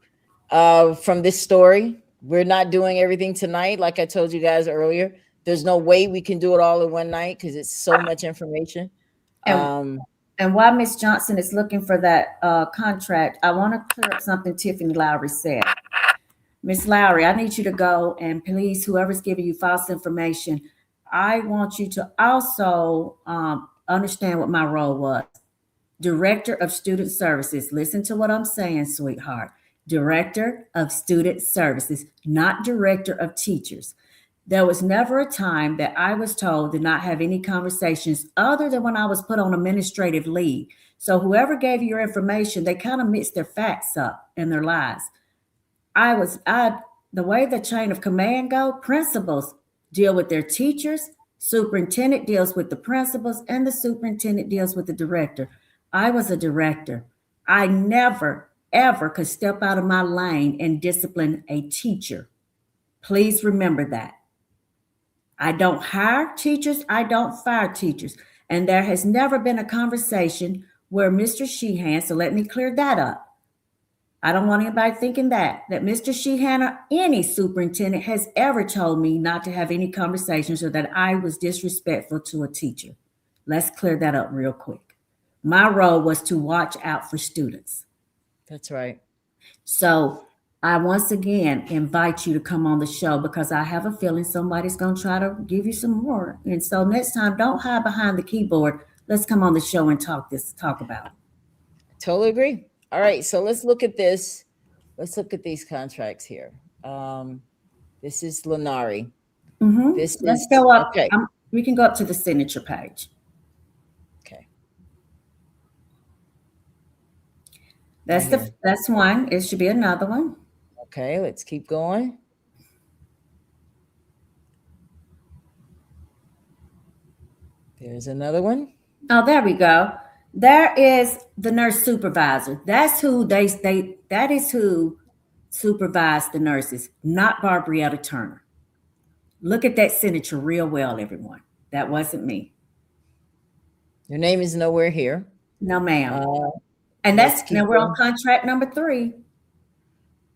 from this story. We're not doing everything tonight. Like I told you guys earlier, there's no way we can do it all in one night because it's so much information. And while Ms. Johnson is looking for that contract, I want to clear up something Tiffany Lowry said. Ms. Lowry, I need you to go and please, whoever's giving you false information, I want you to also understand what my role was. Director of Student Services. Listen to what I'm saying, sweetheart. Director of Student Services, not Director of Teachers. There was never a time that I was told to not have any conversations other than when I was put on administrative leave. So whoever gave you your information, they kind of mixed their facts up and their lies. The way the chain of command go, principals deal with their teachers, superintendent deals with the principals, and the superintendent deals with the director. I was a director. I never, ever could step out of my lane and discipline a teacher. Please remember that. I don't hire teachers. I don't fire teachers. And there has never been a conversation where Mr. Sheehan, so let me clear that up. I don't want anybody thinking that Mr. Sheehan or any superintendent has ever told me not to have any conversations or that I was disrespectful to a teacher. Let's clear that up real quick. My role was to watch out for students. That's right. So I once again invite you to come on the show because I have a feeling somebody's going to try to give you some more. And so next time, don't hide behind the keyboard. Let's come on the show and talk about it. Totally agree. All right, so let's look at this. Let's look at these contracts here. This is Lenari. Let's go up. Okay. We can go up to the signature page. Okay. That's one. It should be another one. Okay, let's keep going. There's another one. Oh, there we go. There is the nurse supervisor. That's who that is who supervised the nurses, not Barbarietta Turner. Look at that signature real well, everyone. That wasn't me. Your name is nowhere here. No, ma'am. And that's now we're on contract number 3.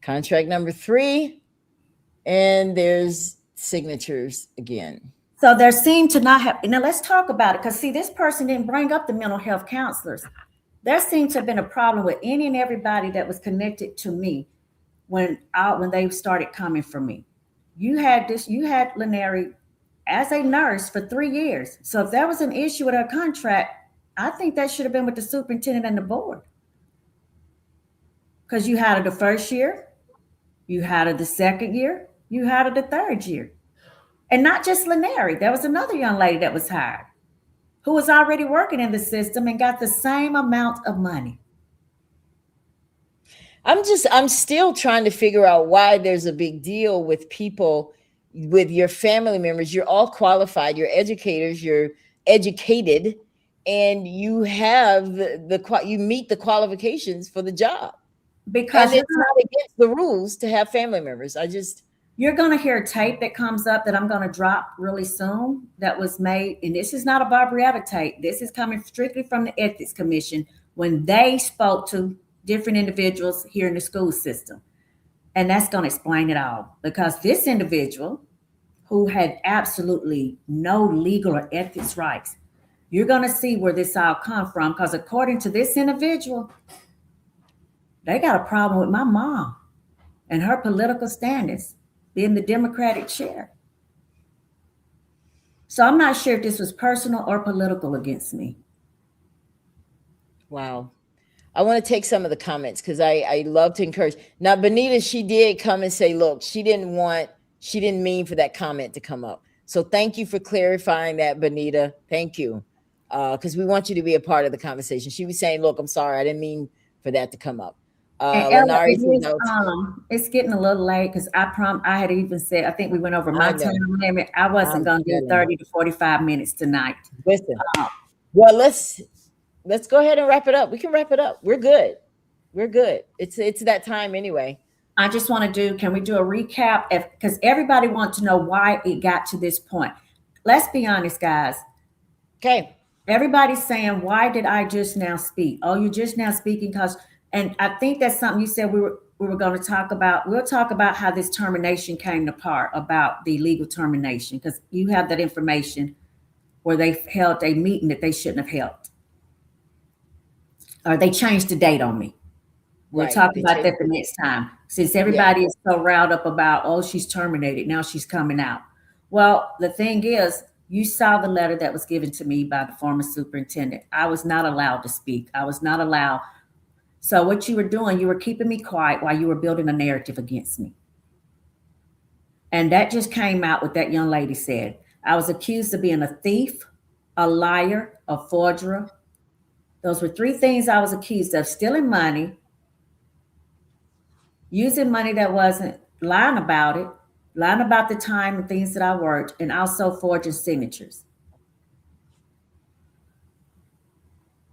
Contract number 3. And there's signatures again. So there seemed to not have, now let's talk about it. Because see, this person didn't bring up the mental health counselors. There seemed to have been a problem with any and everybody that was connected to me when they started coming for me. You had Lenari as a nurse for 3 years. So if there was an issue with her contract, I think that should have been with the superintendent and the board. Because you had her the first year, you had her the second year, you had her the third year. And not just Lenari. There was another young lady that was hired who was already working in the system and got the same amount of money. I'm still trying to figure out why there's a big deal with people, with your family members. You're all qualified, you're educators, you're educated, and you have you meet the qualifications for the job. Because it's not against the rules to have family members. You're going to hear a tape that comes up that I'm going to drop really soon that was made. And this is not a Barbarietta tape. This is coming strictly from the Ethics Commission when they spoke to different individuals here in the school system. And that's going to explain it all. Because this individual who had absolutely no legal or ethics rights, you're going to see where this all come from. Because according to this individual, they got a problem with my mom and her political standings being the Democratic chair. So I'm not sure if this was personal or political against me. Wow. I want to take some of the comments because I love to encourage. Now, Benita, she did come and say, look, she didn't mean for that comment to come up. So thank you for clarifying that, Benita. Thank you. Because we want you to be a part of the conversation. She was saying, look, I'm sorry, I didn't mean for that to come up. It's getting a little late because I had even said, I think we went over my time limit. I wasn't going to do 30 to 45 minutes tonight. Listen, well, let's go ahead and wrap it up. We can wrap it up. We're good. It's that time anyway. I just want to can we do a recap? Because everybody wants to know why it got to this point. Let's be honest, guys. Okay. Everybody's saying, why did I just now speak? Oh, you're just now speaking because... And I think that's something you said we were going to talk about. We'll talk about how this termination came apart, about the legal termination, because you have that information where they held a meeting that they shouldn't have held. Or they changed the date on me. We'll talk about that the next time. Since everybody is so riled up about, oh, she's terminated, now she's coming out. Well, the thing is, you saw the letter that was given to me by the former superintendent. I was not allowed to speak. I was not allowed. So what you were doing, you were keeping me quiet while you were building a narrative against me. And that just came out what that young lady said. I was accused of being a thief, a liar, a forger. Those were 3 things I was accused of: stealing money, using money that wasn't, lying about it, lying about the time and things that I worked, and also forging signatures.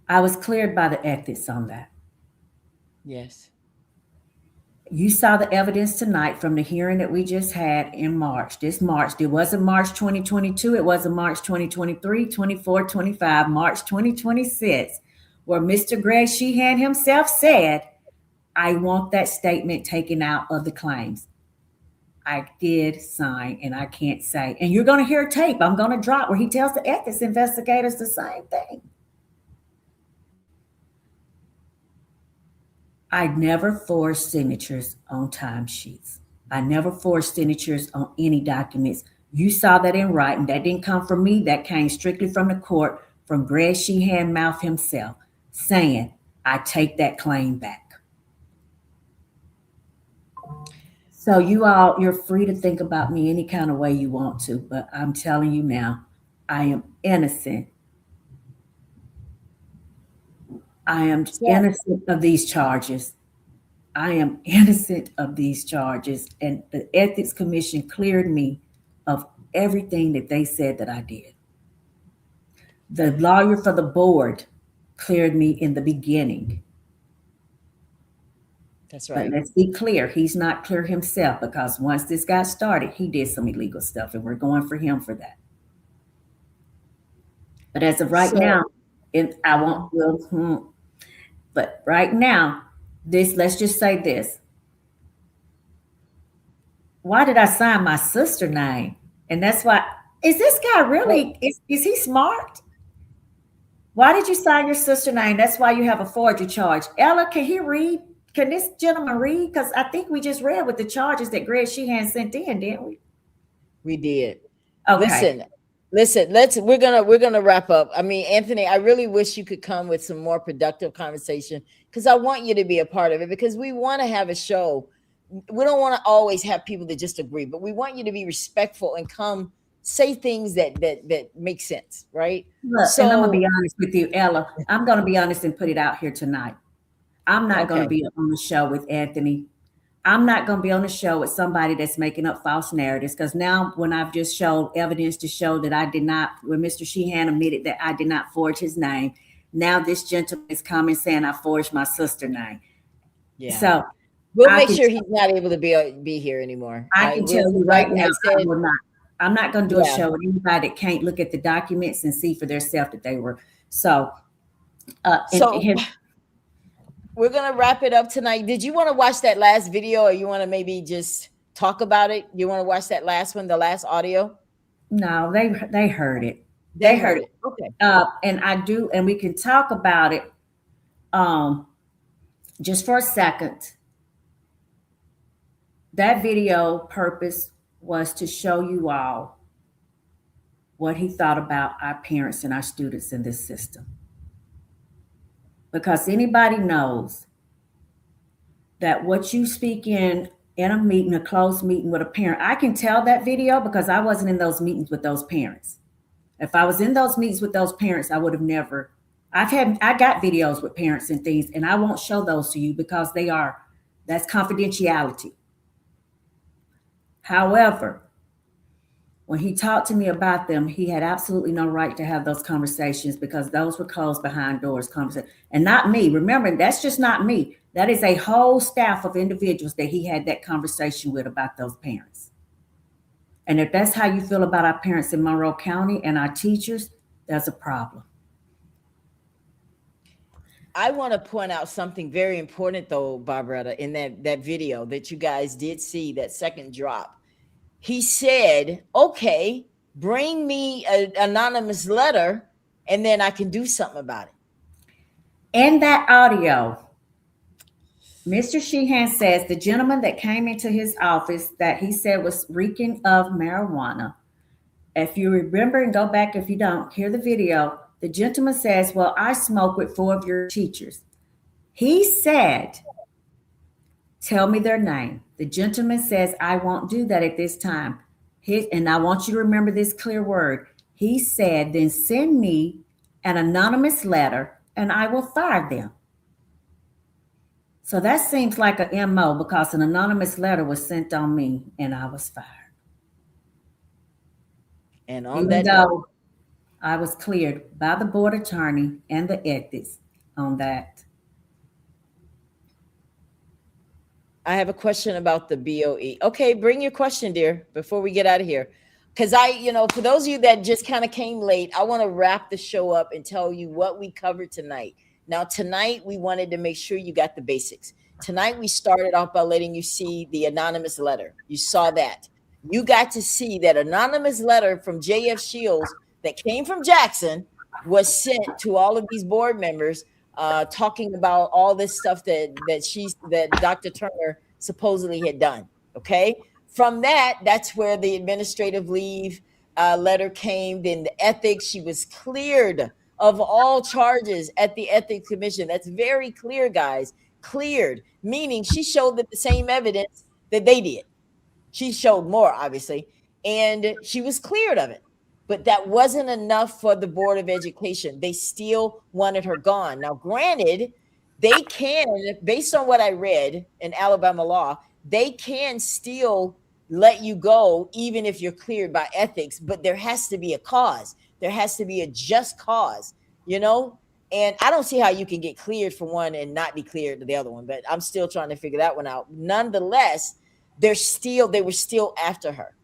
I was cleared by the ethics on that. Yes. You saw the evidence tonight from the hearing that we just had in March. This March, it wasn't March 2022. It wasn't March 2023, 24, 25, March 2026, where Mr. Greg Sheehan himself said, I want that statement taken out of the claims. I did sign, and I can't say. And you're going to hear a tape I'm going to drop where he tells the ethics investigators the same thing. I never forged signatures on timesheets. I never forged signatures on any documents. You saw that in writing. That didn't come from me. That came strictly from the court, from Greg Sheehan Mouth himself, saying, I take that claim back. So you're free to think about me any kind of way you want to, but I'm telling you now, I am innocent. I am innocent of these charges. I am innocent of these charges. And the Ethics Commission cleared me of everything that they said that I did. The lawyer for the board cleared me in the beginning. That's right. But let's be clear, he's not clear himself, because once this got started, he did some illegal stuff, and we're going for him for that. But as of right now, I won't. But right now, let's just say this. Why did I sign my sister's name? And that's why, is this guy really, is he smart? Why did you sign your sister's name? That's why you have a forgery charge. Ella, can he read? Can this gentleman read? Because I think we just read with the charges that Greg Sheehan sent in, didn't we? We did. Okay. Listen, we're gonna wrap up. I mean, Anthony, I really wish you could come with some more productive conversation, because I want you to be a part of it, because we want to have a show. We don't want to always have people that just agree, but we want you to be respectful and come say things that make sense, right? Look, and I'm gonna be honest with you, Ella. I'm gonna be honest and put it out here tonight. I'm not going to be on the show with Anthony. I'm not going to be on the show with somebody that's making up false narratives, because now when I've just showed evidence to show that I did not, when Mr. Sheehan admitted that I did not forge his name, now this gentleman is coming saying I forged my sister's name. Yeah. So we'll make sure he's not able to be here anymore. I can tell you right now, I will not. I'm not going to do a show with anybody that can't look at the documents and see for themselves that they were. We're going to wrap it up tonight. Did you want to watch that last video, or you want to maybe just talk about it? You want to watch that last one, the last audio? No, they heard it. They heard it. Okay. And I do, and we can talk about it just for a second. That video purpose was to show you all what he thought about our parents and our students in this system. Because anybody knows that what you speak in a meeting, a closed meeting with a parent, I can tell that video because I wasn't in those meetings with those parents. If I was in those meetings with those parents, I would have never, I got videos with parents and things, and I won't show those to you because that's confidentiality. However, when he talked to me about them, he had absolutely no right to have those conversations, because those were closed behind doors conversations. And not me. Remember, that's just not me. That is a whole staff of individuals that he had that conversation with about those parents. And if that's how you feel about our parents in Monroe County and our teachers, there's a problem. I want to point out something very important, though, Barbarietta, in that video that you guys did see, that second drop. He said, okay, bring me an anonymous letter, and then I can do something about it. In that audio, Mr. Sheehan says the gentleman that came into his office that he said was reeking of marijuana. If you remember, and go back if you don't, hear the video, the gentleman says, well, I smoke with 4 of your teachers. He said, tell me their name. The gentleman says, I won't do that at this time. And I want you to remember this clear word. He said, then send me an anonymous letter and I will fire them. So that seems like a MO, because an anonymous letter was sent on me and I was fired. And on Even that though I was cleared by the board attorney and the ethics on that. I have a question about the BOE. Okay, bring your question, dear, before we get out of here. Because for those of you that just kind of came late, I want to wrap the show up and tell you what we covered tonight. Now, tonight, we wanted to make sure you got the basics. Tonight, we started off by letting you see the anonymous letter. You saw that. You got to see that anonymous letter from J.F. Shields that came from Jackson was sent to all of these board members, talking about all this stuff that Dr. Turner supposedly had done. Okay, from that's where the administrative leave letter came. Then the ethics, she was cleared of all charges at the ethics commission. That's very clear, guys. Cleared, meaning she showed the same evidence that they did. She showed more, obviously, and she was cleared of it. But that wasn't enough for the Board of Education. They still wanted her gone. Now, granted, they can, based on what I read in Alabama law, they can still let you go even if you're cleared by ethics, but there has to be a cause. There has to be a just cause, you know? And I don't see how you can get cleared for one and not be cleared to the other one, but I'm still trying to figure that one out. Nonetheless, they were still after her.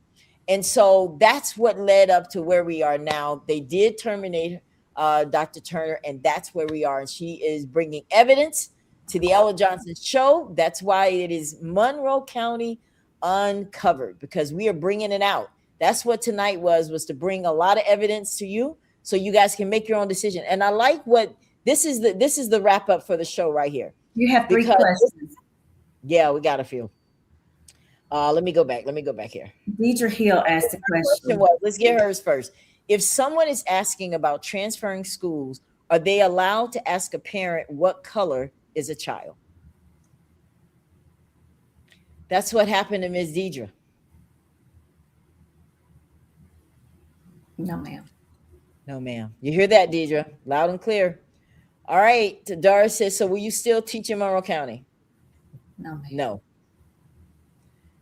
And so that's what led up to where we are now. They did terminate Dr. Turner, and that's where we are. And she is bringing evidence to the Ella Johnson show. That's why it is Monroe County Uncovered, because we are bringing it out. That's what tonight was to bring a lot of evidence to you so you guys can make your own decision. And I like what this is the wrap up for the show right here. You have three questions. Yeah, we got a few. Let me go back here. Deidre Hill asked a question. Let's get hers first. If someone is asking about transferring schools, are they allowed to ask a parent what color is a child? That's what happened to Ms. Deidre. No, ma'am. No, ma'am. You hear that, Deidre? Loud and clear. All right. Doris says, so will you still teach in Monroe County? No, ma'am. No.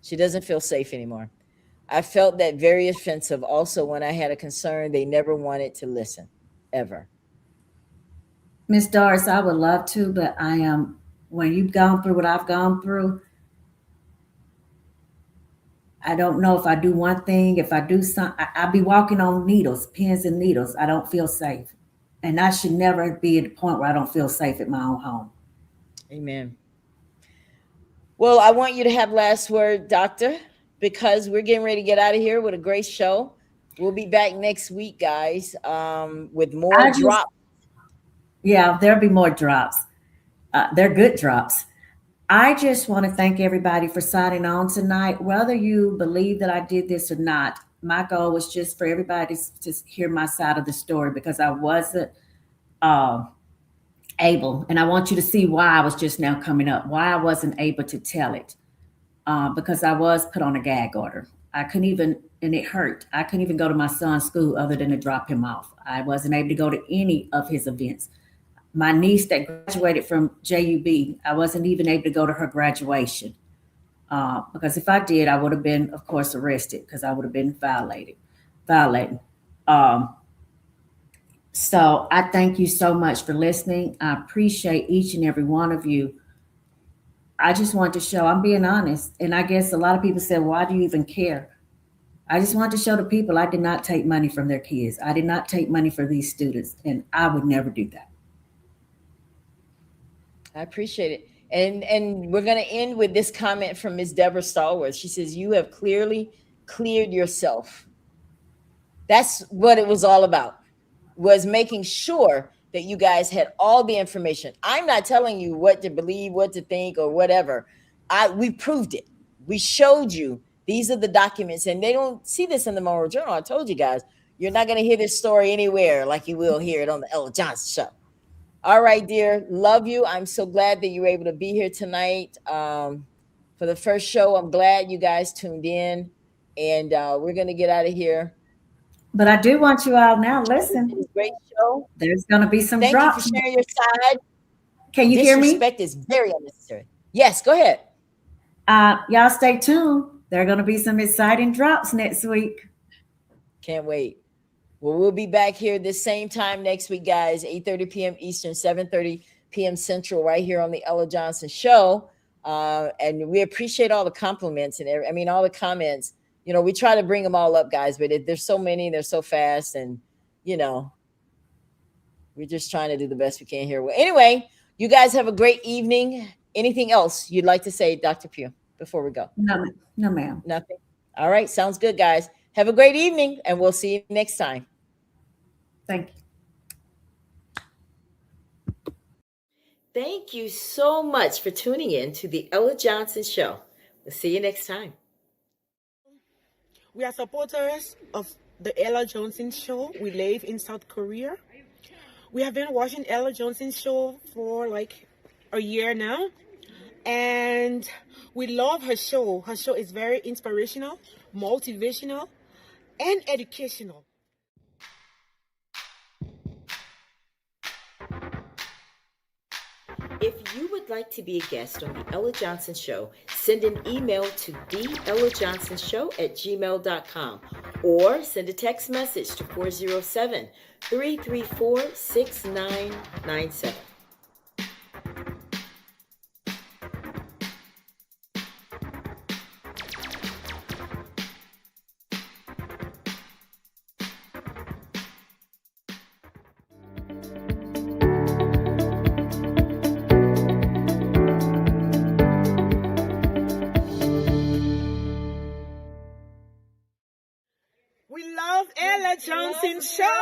She doesn't feel safe anymore. I felt that very offensive. Also, when I had a concern, they never wanted to listen, ever. Miss Doris, I would love to, but when you've gone through what I've gone through, I don't know if I do one thing, if I do something, I'll be walking on needles, pins and needles. I don't feel safe. And I should never be at the point where I don't feel safe at my own home. Amen. Well, I want you to have last word, Doctor, because we're getting ready to get out of here with a great show. We'll be back next week, guys, with more drops. Yeah, there'll be more drops. They're good drops. I just want to thank everybody for signing on tonight. Whether you believe that I did this or not, my goal was just for everybody to hear my side of the story, because I wasn't able, and I want you to see why I was just now coming up, why I wasn't able to tell it, because I was put on a gag order. I couldn't even, and it hurt. I couldn't even go to my son's school other than to drop him off. I wasn't able to go to any of his events. My niece that graduated from JUB, I wasn't even able to go to her graduation, because if I did, I would have been, of course, arrested, because I would have been violating. So I thank you so much for listening. I appreciate each and every one of you. I just want to show, I'm being honest. And I guess a lot of people said, why do you even care? I just want to show the people I did not take money from their kids. I did not take money for these students, and I would never do that. I appreciate it. And we're going to end with this comment from Ms. Deborah Stallworth. She says, you have clearly cleared yourself. That's what it was all about, was making sure that you guys had all the information. I'm not telling you what to believe, what to think, or whatever. We proved it. We showed you these are the documents, and they don't see this in the Monroe Journal. I told you guys, you're not going to hear this story anywhere like you will hear it on the Ella Johnson Show. All right, dear. Love you. I'm so glad that you were able to be here tonight for the first show. I'm glad you guys tuned in, and we're going to get out of here. But I do want you all now, listen. It's a great show. There's going to be some Thank drops. you for sharing your side. Can you hear me? Disrespect is very unnecessary. Yes, go ahead. Y'all stay tuned. There are going to be some exciting drops next week. Can't wait. Well, we'll be back here this same time next week, guys, 8:30 p.m. Eastern, 7:30 p.m. Central, right here on the Ella Johnson Show. And we appreciate all the compliments and all the comments. You know, we try to bring them all up, guys, but there's so many, they're so fast, and, you know, we're just trying to do the best we can here. Well, anyway, you guys have a great evening. Anything else you'd like to say, Dr. Pugh, before we go? No, ma'am. Nothing. All right. Sounds good, guys. Have a great evening, and we'll see you next time. Thank you. Thank you so much for tuning in to the Ella Johnson Show. We'll see you next time. We are supporters of the Ella Johnson Show. We live in South Korea. We have been watching Ella Johnson Show for like a year now. And we love her show. Her show is very inspirational, motivational, and educational. If you would like to be a guest on the Ella Johnson Show, send an email to theellajohnsonshow@gmail.com or send a text message to 407-334-6997. We love Ella Johnson Show.